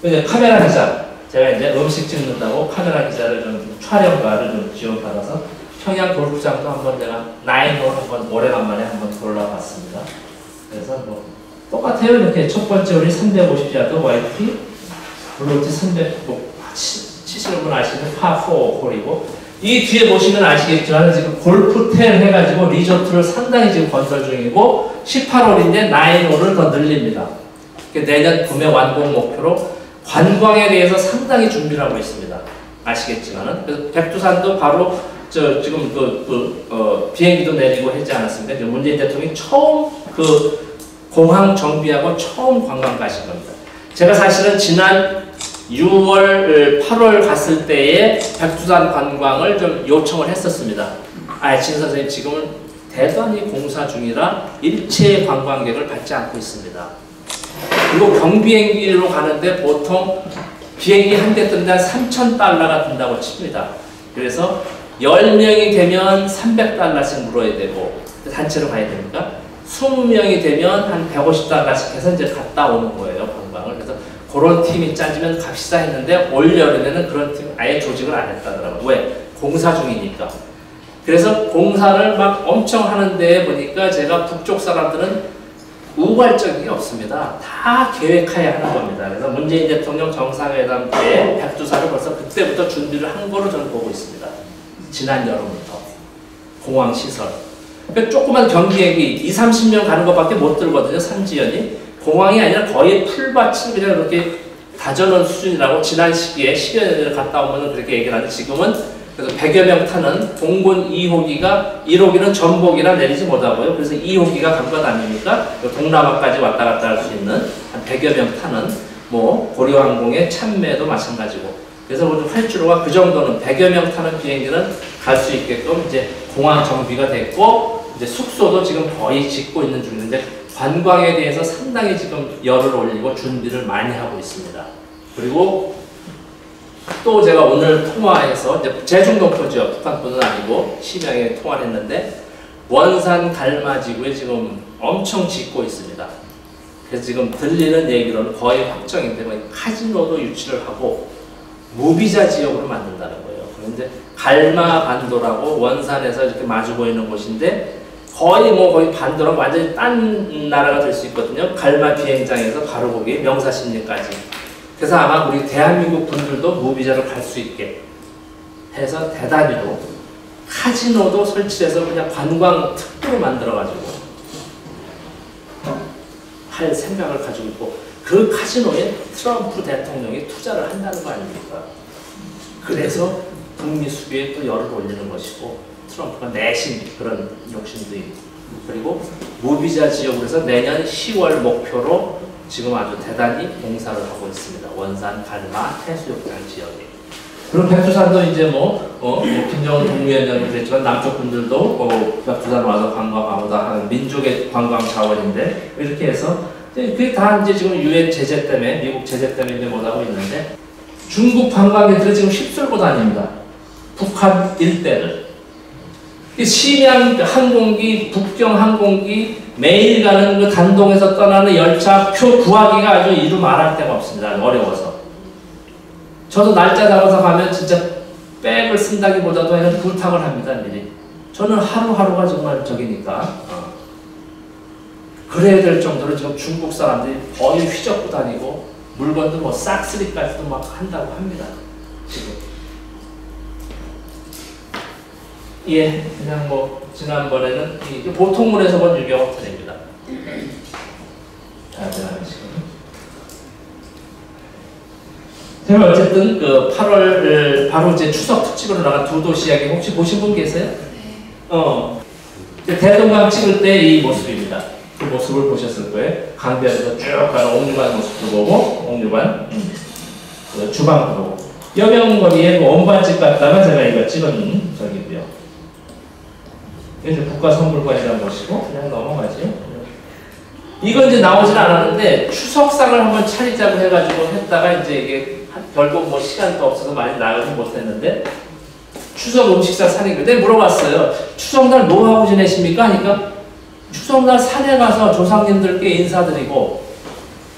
이제 카메라 기자. 제가 이제 음식 찍는다고 카메라 기자를 좀 촬영가를 좀 지원받아서 평양 골프장도 한번 제가 9홀 한번 오래간만에 한번 돌아봤습니다. 그래서 뭐 똑같아요. 이렇게 첫 번째 우리 350야드 YP, 블루티 300, 뭐 치시는 분 아시는 파4 홀이고, 이 뒤에 보시면 아시겠지만 지금 골프텔 해가지고 리조트를 상당히 지금 건설 중이고 18홀인데 9홀을 더 늘립니다. 내년 구매 완공 목표로 관광에 대해서 상당히 준비를 하고 있습니다. 아시겠지만은. 그래서 백두산도 바로 지금 비행기도 내리고 했지 않았습니까? 문재인 대통령이 처음 공항 정비하고 처음 관광 가신 겁니다. 제가 사실은 지난 6월, 8월 갔을 때에 백두산 관광을 좀 요청을 했었습니다. 진 선생님 지금은 대단히 공사 중이라 일체 관광객을 받지 않고 있습니다. 그리고 경비행기로 가는데 보통 비행기 한 대 뜬데 한 3,000달러가 든다고 칩니다. 그래서 10명이 되면 300달러씩 물어야 되고, 단체로 가야 되니까 20명이 되면 한 150달러씩 해서 이제 갔다 오는 거예요, 관광을. 그래서 그런 팀이 짜지면 갑시다 했는데 올 여름에는 그런 팀 아예 조직을 안 했다더라고요. 왜? 공사 중이니까. 그래서 공사를 막 엄청 하는데 보니까 제가 북쪽 사람들은 우발적인 게 없습니다. 다 계획하에 하는 겁니다. 그래서 문재인 대통령 정상회담 때 백두산을 벌써 그때부터 준비를 한 거로 저는 보고 있습니다. 지난 여름부터. 공항시설. 그러니까 조그만 경비행기 20, 30명 가는 것밖에 못 들거든요. 산지연이. 공항이 아니라 거의 풀밭을 그냥 이렇게 다져놓은 수준이라고 지난 시기에 10여 년을 갔다 오면 그렇게 얘기를 하는데, 지금은 그래서 100여 명 타는 공군 2호기가 1호기는 전복이나 내리지 못하고요. 그래서 2호기가 간 것 아닙니까? 동남아까지 왔다 갔다 할 수 있는 한 100여 명 타는 뭐 고려항공의 참매도 마찬가지고. 그래서 모두 활주로가 그 정도는 100여 명 타는 비행기는 갈 수 있게끔 이제 공항 정비가 됐고, 이제 숙소도 지금 거의 짓고 있는 중인데 관광에 대해서 상당히 지금 열을 올리고 준비를 많이 하고 있습니다. 그리고 또 제가 오늘 통화해서 이제 제중동포죠. 북한분은 아니고 심양에 통화를 했는데 원산 갈마지구에 지금 엄청 짓고 있습니다. 그래서 지금 들리는 얘기로는 거의 확정인데 카지노도 유치를 하고 무비자 지역으로 만든다는 거예요. 그런데 갈마반도라고 원산에서 이렇게 마주 보이는 곳인데 거의 반도랑 완전히 딴 나라가 될 수 있거든요. 갈마 비행장에서 바로 거기 명사십리까지. 그래서 아마 우리 대한민국 분들도 무비자로 갈 수 있게 해서 대단히도 카지노도 설치해서 그냥 관광 특구로 만들어가지고 할 생각을 가지고 있고, 그 카지노에 트럼프 대통령이 투자를 한다는 거 아닙니까? 그래서 북미 수비에 또 열을 올리는 것이고, 트럼프가 내신 그런 욕심도 있고, 그리고 무비자 지역으로 해서 내년 10월 목표로 지금 아주 대단히 공사를 하고 있습니다. 원산 갈마 해수욕장 지역에. 그리고 백두산도 이제 김정은 국무위원장이 그랬지만 남쪽 분들도 백두산 와서 관광하고다 하는 민족의 관광 자원인데, 이렇게 해서 그게 다 이제 지금 유엔 제재 때문에, 미국 제재 때문에 이제 못하고 있는데, 중국 관광객들은 지금 휩쓸고 다닙니다. 북한 일대를. 심양 항공기, 북경 항공기, 매일 가는 그 단동에서 떠나는 열차 표 구하기가 아주 이루 말할 데가 없습니다. 어려워서. 저도 날짜 잡아서 가면 진짜 백을 쓴다기보다도 그냥 부탁을 합니다, 미리. 저는 하루하루가 정말 적이니까. 그래야 될 정도로 지금 중국 사람들이 거의 휘젓고 다니고, 물건도 싹쓸이까지도 막 한다고 합니다, 지금. 예, 그냥 지난번에는 보통문에서 본 유경 호텔입니다. 제가 어쨌든 8월 바로 이제 추석 특집으로 나간 두 도시 이야기 혹시 보신 분 계세요? 대동강 찍을 때 이 모습입니다. 그 모습을 보셨을 거예요. 강변에서 쭉 가는 옥류관 모습도 보고, 옥류관 주방도 보고, 여명거리에 원반집 갔다가 제가 이거 찍은 저기고요. 이제 국가선물관이라는 것이고, 그냥 넘어가죠. 이건 이제 나오진 않았는데 추석상을 한번 차리자고 해가지고 했다가 이제 이게 결국 시간도 없어서 많이 나가지 못했는데, 추석 음식사 산에 근데 물어봤어요. 추석날 뭐 하고 지내십니까? 하니까 추석날 산에 가서 조상님들께 인사드리고,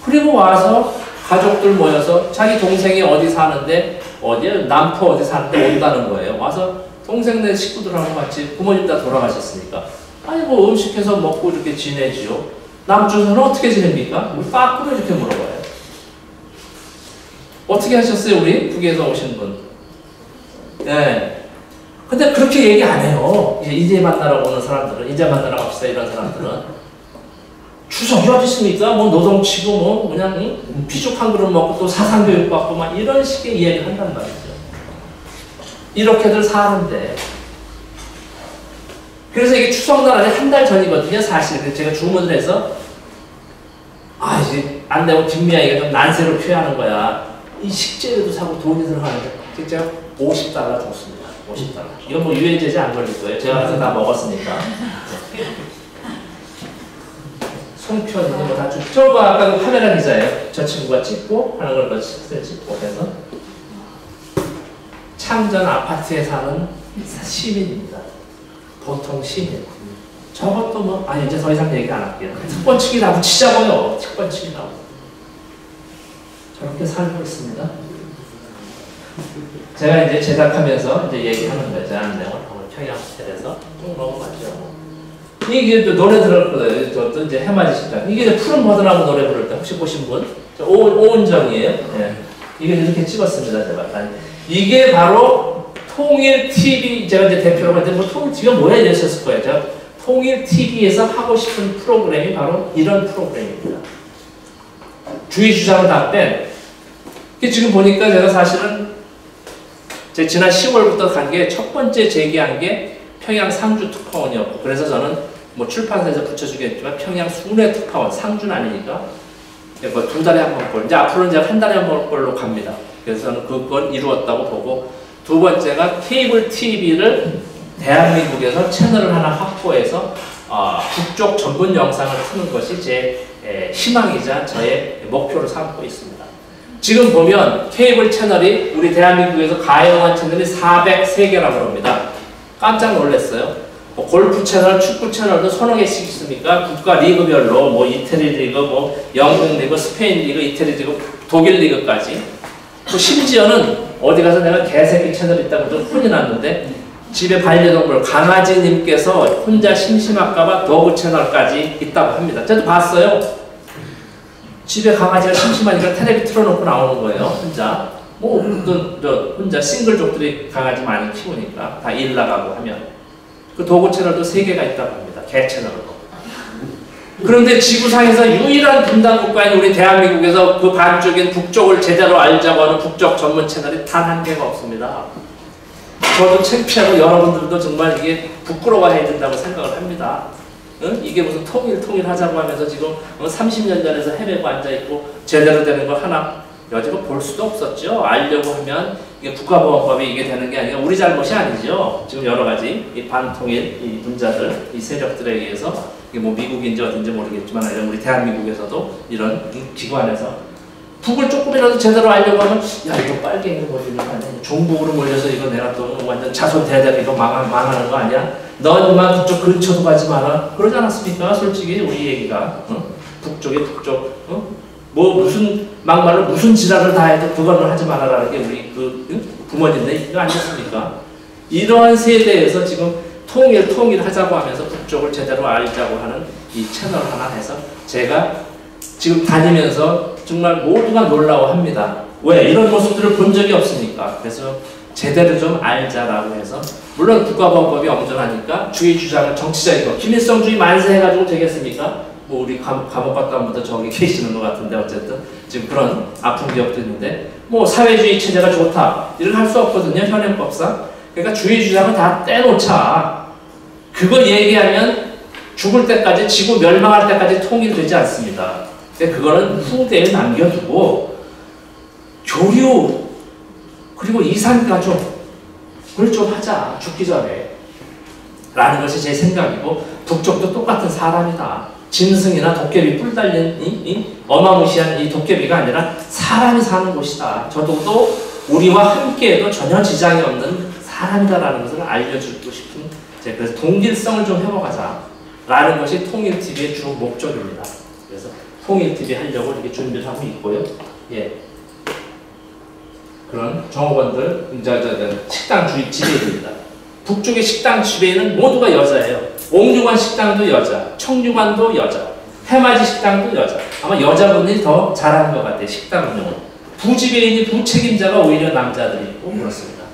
그리고 와서 가족들 모여서 자기 동생이 어디 사는데 어디에 남포 어디 사는데 온다는 거예요. 와서 동생네 식구들하고 같이 부모님 다 돌아가셨으니까 아니 뭐 음식해서 먹고 이렇게 지내지요. 남조선은 어떻게 지냅니까? 빠꾸로 이렇게 물어봐요. 어떻게 하셨어요 우리 북에서 오신 분? 네. 근데 그렇게 얘기 안 해요. 이제 만나러 오는 사람들은 이제 만나러 갑시다 이런 사람들은 추석이 어디 있습니까? 뭐 노동치고 뭐 그냥 피죽 한 그릇 먹고 또 사상교육 받고 막 이런 식의 이야기를 한단 말이죠. 이렇게들 사는데 그래서 이게 추석날 한 달 전이거든요. 사실 제가 주문을 해서 이제 안 되고 뒷미야기가 좀 난세로 표현하는 거야. 이 식재료도 사고 돈이 들어가는데 제가 $50 줬습니다. $50. 이건 뭐 유해제재 안 걸릴 거예요. 제가 가서 다 먹었으니까. 송편이 뭐다 주. 저거 아까 그 카메라 기자예요. 저 친구가 찍고 하는 걸 같이 찍고 해서 창전 아파트에 사는 시민입니다. 보통 시민. 저것도 뭐 이제 더 이상 얘기 안 할게요. 특권층이라고 치자고요. 특권층이라고. 저렇게 살고 있습니다. 제가 이제 제작하면서 이제 얘기하는 거예요. 안내원 평양 호텔에서 쭉 넘어가죠. 이게 노래 들을 거예요. 저 이제 해맞이 식당. 이게 이제 푸른 버드나무 노래 부를 때 혹시 보신 분? 오은정이에요. 네. 이게 이렇게 찍었습니다. 제가. 이게 바로 통일 TV 제가 이제 대표로 했는데 뭐 통일 TV가 뭐야 이랬었을 거예요. 제가 통일 TV에서 하고 싶은 프로그램이 바로 이런 프로그램입니다. 주의 주장을 다 뺀. 지금 보니까 제가 사실은 제 지난 10월부터 간 게 첫 번째 제기한 게 평양 상주 특파원이었고 그래서 저는 뭐 출판사에서 붙여주겠지만 평양 순회 특파원 상주는 아니니까 뭐 2달에 한 번 꼴. 이제 앞으로는 제가 1달에 한 번 꼴로 갑니다. 그래서 저는 그건 이루었다고 보고 두 번째가 케이블 TV를 대한민국에서 채널을 하나 확보해서 북쪽 전문 영상을 트는 것이 제 희망이자 저의 목표로 삼고 있습니다. 지금 보면 케이블 채널이 우리 대한민국에서 가용한 채널이 403개라고 합니다. 깜짝 놀랐어요. 뭐 골프 채널, 축구 채널도 서너 개씩 있습니까? 국가 리그별로 뭐 이태리 리그, 뭐 영국 리그, 스페인 리그, 이태리 리그, 독일 리그까지. 또 심지어는 어디 가서 내가 개새끼 채널 있다고 좀 혼이 났는데 집에 반려동물 강아지님께서 혼자 심심할까봐 도구 채널까지 있다고 합니다. 저도 봤어요. 집에 강아지가 심심하니까 텔레비 틀어놓고 나오는 거예요. 혼자. 뭐 혼자 싱글족들이 강아지 많이 키우니까 다 일 나가고 하면 그 도구 채널도 3개가 있다고 합니다. 개 채널도. 그런데 지구상에서 유일한 분단 국가인 우리 대한민국에서 그 반쪽인 북쪽을 제대로 알자고 하는 북쪽 전문 채널이 단 1개가 없습니다. 저도 창피하고 여러분들도 정말 이게 부끄러워해야 된다고 생각을 합니다. 응? 이게 무슨 통일하자고 하면서 지금 30년 전에서 헤매고 앉아있고 제대로 되는 거 하나 여지껏 볼 수도 없었죠. 알려고 하면 이게 국가보안법이 이게 되는 게 아니라 우리 잘못이 아니죠. 지금 여러 가지 이 반통일 이 분자들, 이 세력들에 의해서 이게 뭐 미국인지 어딘지 모르겠지만 우리 대한민국에서도 이런 기관에서 북을 조금이라도 제대로 알려고 하면 야 이거 빨갱이 몰리는 거 아니야? 종북으로 몰려서 이거 내가 또 완전 자손 대대로 이거 망하는 거 아니야? 넌 이만 그쪽 근처도 가지 마라. 그러지 않았습니까? 솔직히 우리 얘기가 북쪽에 북쪽 뭐 무슨 막말로 무슨 지랄을 다 해도 그거는 하지 말아라는 게 우리 그 부모님들 이거 아니었습니까? 이러한 세대에서 지금 통일하자고 하면서 북쪽을 제대로 알자고 하는 이 채널 하나 해서 제가 지금 다니면서 정말 모두가 놀라워합니다. 왜? 이런 모습들을 본 적이 없으니까. 그래서 제대로 좀 알자라고 해서 물론 국가보안법이 엄정하니까 주의 주장을 정치적인 거 김일성주의 만세 해가지고 되겠습니까? 뭐 우리 감옥 갔다 온 분도 저기 계시는 것 같은데 어쨌든 지금 그런 아픈 기억도 있는데 뭐 사회주의 체제가 좋다 이렇게 할 수 없거든요. 현행법상. 그러니까 주의 주장을 다 떼놓자. 그거 얘기하면 죽을 때까지 지구 멸망할 때까지 통일되지 않습니다. 근데 그거는 후대에 남겨두고 교류 그리고 이산가족을 좀 하자. 죽기 전에 라는 것이 제 생각이고 북쪽도 똑같은 사람이다. 짐승이나 도깨비 뿔 달린 이 어마무시한 이 도깨비가 아니라 사람이 사는 곳이다. 저도 우리와 함께해도 전혀 지장이 없는 사람이다라는 것을 알려주고 싶은 그래서 동질성을 좀 회복하자 라는 것이 통일TV의 주 목적입니다. 그래서 통일TV 하려고 이렇게 준비를 하고 있고요. 예. 그런 종업원들, 식당 지배인입니다. 북쪽의 식당 지배인은 모두가 여자예요. 옥류관 식당도 여자, 청류관도 여자, 해맞이 식당도 여자. 아마 여자분들이 더 잘하는 것 같아요. 식당 운영은. 부지배인이 부책임자가 오히려 남자들이 있고 그렇습니다.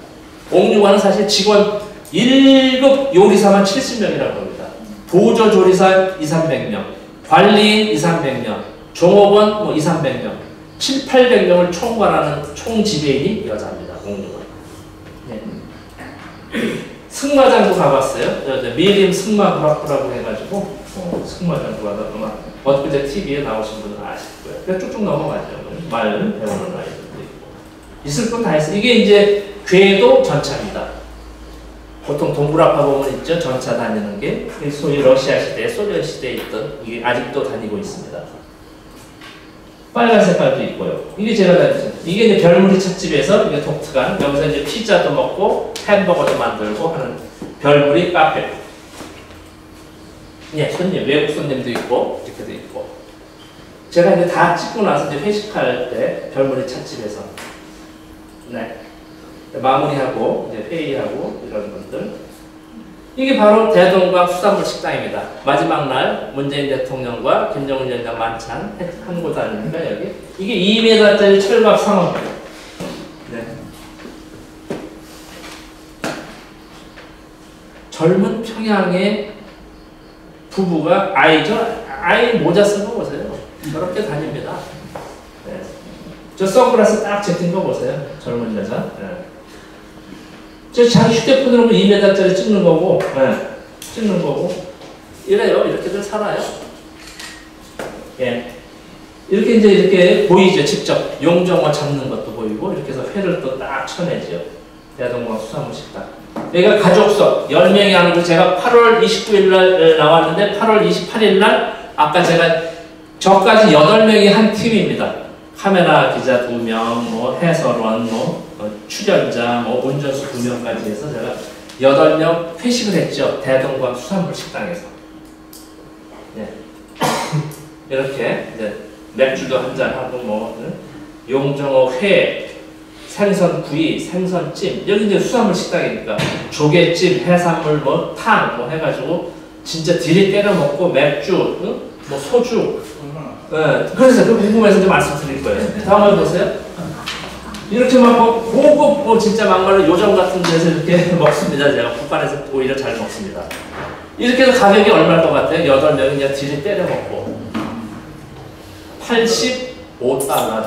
옥류관은 사실 직원 1급 요리사만 70명이라고 합니다. 보조 조리사 200~300명, 관리인 200~300명, 종업원 뭐 200~300명, 700~800명을 총괄하는 총지배인이 여자입니다. 옥류관. 네. 승마장도 가봤어요. 미림 승마구락부라고 해가지고 승마장도 가서 아마 어떻게 TV에 나오신 분은 아실 거예요. 그냥 쭉쭉 넘어가죠. 말 배우는 아이들도 있고 있을 건 다 있어. 이게 이제 궤도 전차입니다. 보통 동굴 아파 보면 있죠. 전차 다니는 게 소위 러시아 시대, 소련 시대에 있던 이게 아직도 다니고 있습니다. 빨간 색깔도 있고요. 이게 제가 다녔어요. 이게 이제 별무리 찻집에서 이게 독특한 여기서 이제 피자도 먹고 햄버거도 만들고 하는 별무리 카페. 예, 손님, 외국 손님도 있고 이렇게도 있고. 제가 이제 다 찍고 나서 이제 회식할 때 별무리 찻집에서 네. 마무리하고 이제 회의하고 이런 분들. 이게 바로 대동강 수산물 식당입니다. 마지막 날 문재인 대통령과 김정은 위원장 만찬 한 곳 아닙니까 여기? 이게 2m짜리 철갑 상어입니다. 네. 젊은 평양의 부부가 아이 모자 쓴 거 보세요. 저렇게 다닙니다. 네. 저 선글라스 딱 제낀 거 보세요. 젊은 여자. 네. 저 자기 휴대폰으로 2m짜리 찍는 거고, 네. 찍는 거고, 이래요. 이렇게들 살아요. 예. 이렇게 이제 이렇게 보이죠. 직접 용정어 잡는 것도 보이고, 이렇게 해서 회를 또 딱 쳐내죠. 대동강 수산물 식당. 여기가 가족석 10명이 하는 거 제가 8월 29일 날 나왔는데 8월 28일 날 아까 제가 저까지 8명이 한 팀입니다. 카메라 기자 2명, 뭐 해설원, 출연자, 운전수 2명까지 해서 제가 8명 회식을 했죠. 대동강 수산물 식당에서. 네. 이렇게 이제 맥주도 한잔 하고 용정어 회, 생선구이, 생선찜. 여기 이제 수산물 식당이니까 조개찜, 해산물, 탕 해가지고 진짜 딜이 때려 먹고 맥주, 소주. 네, 그래서 그 궁금해서 좀 말씀드릴 거예요. 다음에 보세요. 이렇게 막 고급 진짜 막말로 요정 같은 데서 이렇게 먹습니다. 제가 국간에서 오히려 잘 먹습니다. 이렇게 해서 가격이 얼마일 것 같아요? 8명이 그냥 딜이 때려 먹고 85달러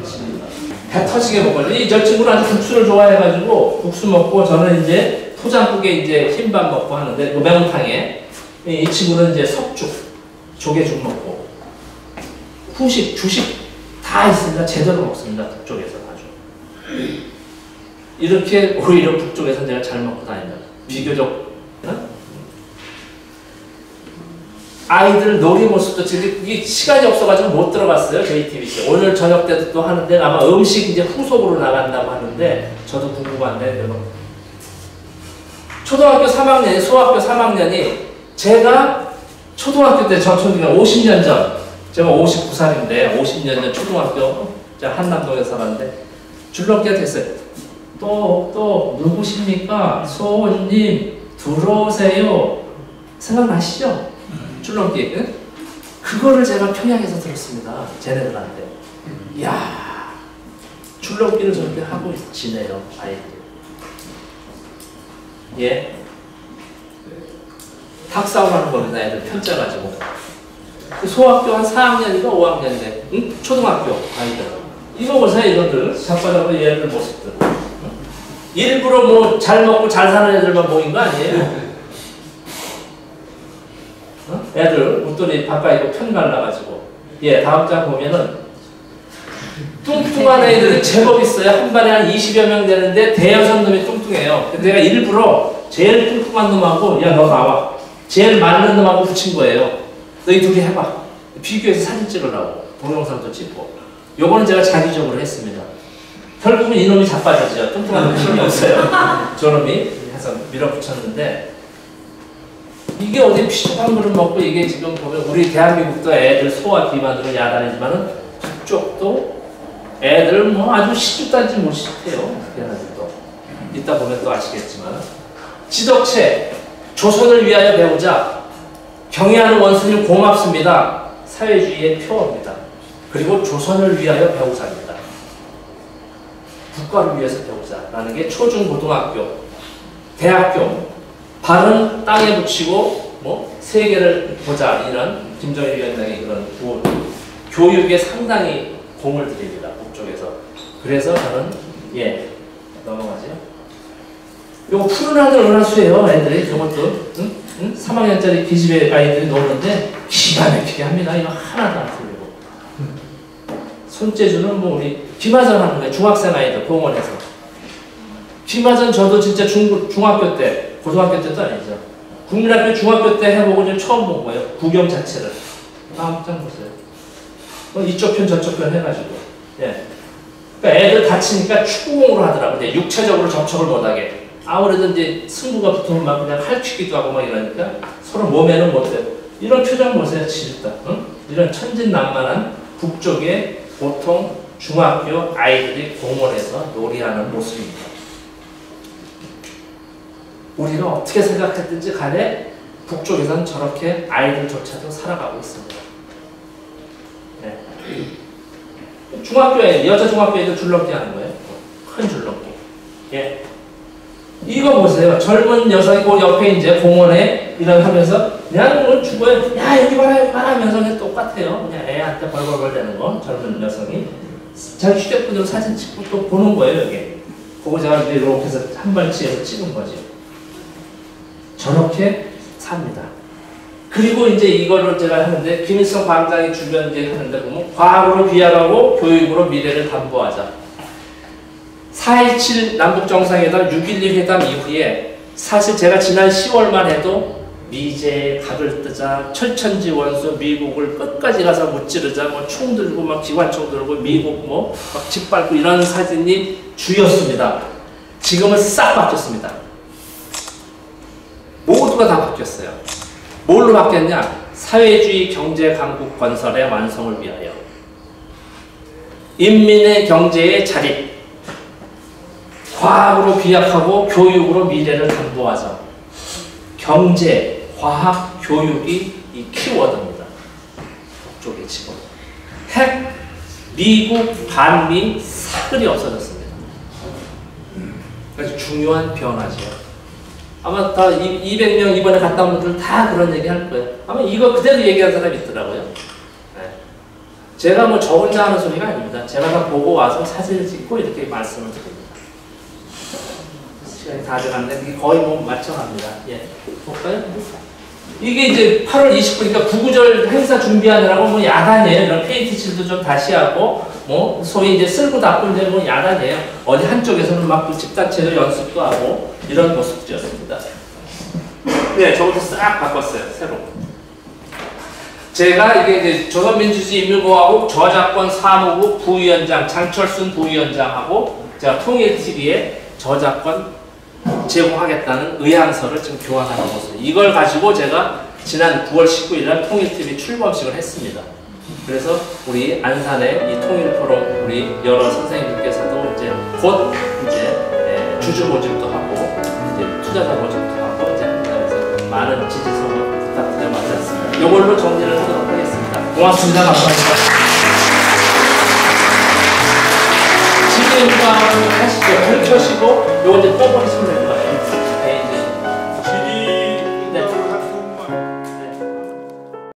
줬습니다. 배 터지게 먹거든요. 저 친구는 아주 국수를 좋아해가지고 국수 먹고 저는 이제 포장국에 이제 흰밥 먹고 하는데 그 매운탕에 이 친구는 이제 석죽, 조개죽 먹고 후식, 주식 다 있습니다. 제대로 먹습니다. 북쪽에서 아주. 이렇게 오히려 북쪽에서 내가 잘 먹고 다닙니다. 비교적 아이들 놀이 모습도 지금 이게 시간이 없어가지고 못 들어갔어요. JTBC 오늘 저녁 때도 또 하는데 아마 음식 이제 후속으로 나간다고 하는데 저도 궁금한데 초등학교 3학년이 소학교 3학년이 제가 초등학교 때 저 초등학교 50년 전 제가 59살인데 50년 전 초등학교 제가 한남동에 살았는데 줄넘기가 됐어요. 또 누구십니까? 손님 들어오세요. 생각나시죠? 줄넘기. 응? 그거를 제가 평양에서 들었습니다. 쟤네들한테. 이야 줄넘기를 저렇게 하고 지내요. 아이들. 예. 닭싸움 하는 겁니다. 애들 편짜 가지고. 소학교 한 4학년인가 5학년인데 응? 초등학교 아이들. 이거 보세요. 이것들. 자빠져서 얘들 모습들. 일부러 잘 먹고 잘 사는 애들만 모인 거 아니에요? 애들 웃돈이 바깥에 편 갈라가지고. 예, 다음 장 보면은 뚱뚱한 애들이 제법 있어요. 한 반에 한 20여 명 되는데 대여섯 놈이 뚱뚱해요. 근데 내가 일부러 제일 뚱뚱한 놈하고 야 너 나와. 제일 마른 놈하고 붙인 거예요. 너희 둘이 해봐. 비교해서 사진 찍으라고. 동영상도 찍고. 요거는 제가 자기적으로 했습니다. 결국은 이놈이 자빠지죠. 뚱뚱한 놈이 힘이 없어요. 저놈이 해서 밀어붙였는데 이게 어디 피조한 그릇 먹고 이게 지금 보면 우리 대한민국도 애들 소화 기반으로 야단이지만은 북쪽도 애들 뭐 아주 시집단지 못 시집해요. 걔네들도. 이따 보면 또 아시겠지만. 지덕체, 조선을 위하여 배우자. 경애하는 원수님 고맙습니다. 사회주의의 표어입니다. 그리고 조선을 위하여 배우자입니다. 국가를 위해서 배우자라는 게 초중고등학교, 대학교, 발은 땅에 붙이고 뭐 세계를 보자 이런 김정일 위원장의 그런 구호, 교육에 상당히 공을 들입니다. 북쪽에서. 그래서 저는 넘어가죠. 요거 푸른 하늘 은하수예요. 애들이 저것도 응? 3학년짜리 기집애 아이들이 노는데 기가 막히게 합니다. 이거 하나도 안 틀리고. 손재주는 뭐 우리 김하전 하는 거예요. 중학생 아이들 공원에서. 김하전 저도 진짜 중학교 때, 고등학교 때도 아니죠. 국민학교 중학교 때 해보고 이제 처음 본 거예요. 구경 자체를. 깜짝 보세요. 이쪽 편 저쪽 편 해가지고. 예. 그러니까 애들 다치니까 축구공으로 하더라고요. 근데 육체적으로 접촉을 못하게. 아무래도 이제 승부가 붙으면 막 그냥 할퀴기도 하고 막 이러니까 서로 몸에는 못해요. 이런 표정 보세요. 지렸다. 응? 이런 천진난만한 북쪽의 보통 중학교 아이들이 공원에서 놀이하는 모습입니다. 우리가 어떻게 생각했든지 간에 북쪽에서는 저렇게 아이들조차도 살아가고 있습니다. 네. 중학교에, 여자 중학교에도 줄넘기 하는 거예요. 큰 줄넘기. 예. 이거 보세요. 젊은 여성이 그 옆에 이제 공원에 이런 하면서 그냥 죽어요. 야, 여기 봐라, 여기 봐라 하면서 똑같아요. 그냥 애한테 벌벌벌 대는 거, 젊은 여성이. 자기 휴대폰으로 사진 찍고 또 보는 거예요, 여기. 그거 제가 이제 이렇게 해서 한 발치에서 찍은 거죠. 저렇게 삽니다. 그리고 이제 이거를 제가 하는데, 김일성 광장이 주변 이제 하는데 보면, 과학으로 비약하고 교육으로 미래를 담보하자. 4.17 남북정상회담 6.12 회담 이후에 사실 제가 지난 10월만 해도 미제에 각을 뜨자, 철천지 원수 미국을 끝까지 가서 무찌르자, 뭐 총 들고 막 기관총 들고 미국 뭐 막 짓밟고 이런 사진이 주였습니다. 지금은 싹 바뀌었습니다. 모두가 다 바뀌었어요. 뭘로 바뀌었냐? 사회주의 경제 강국 건설의 완성을 위하여 인민의 경제의 자립, 과학으로 비약하고 교육으로 미래를 담보하자. 경제, 과학, 교육이 이 키워드입니다. 북쪽에 지금 핵, 미국, 반미 사글이 없어졌습니다. 아주 중요한 변화죠. 아마 다 200명 이번에 갔다 온 분들 다 그런 얘기 할 거예요. 아마 이거 그대로 얘기한 사람이 있더라고요. 네. 제가 뭐 저 혼자 하는 소리가 아닙니다. 제가 다 보고 와서 사진을 찍고 이렇게 말씀을 드립니다. 시간이 다 돼갔는데 이게 거의 뭐 맞춰갑니다. 예. 볼까요? 이게 이제 8월 29일이니까 구구절 행사 준비하느라고 뭐 야단이에요. 이런 페인트 칠도 좀 다시 하고, 뭐 소위 이제 쓸고 닦을 때 뭐 야단이에요. 어디 한쪽에서는 막 집단체로 연습도 하고 이런 모습이었습니다. 네, 저부터 싹 바꿨어요. 새로. 제가 이게 이제 조선민주주의인민공화국 저작권 사무국 부위원장 장철순 부위원장하고 제가 통일TV에 저작권 제공하겠다는 의향서를 지금 교환하는 모습. 이걸 가지고 제가 지난 9월 19일 날 통일TV 출범식을 했습니다. 그래서 우리 안산의 이 통일포럼 우리 여러 선생님들께서도 이제 곧 이제 주주 모집도 하고 이제 투자자 모집도 하고 이제 그래서 많은 지지성을 부탁드려 마쳤습니다. 이걸로 정리를 하도록 하겠습니다. 고맙습니다. 감사합니다. 지금 하시죠. 불 켜시고 요거 이제 떠버리 손을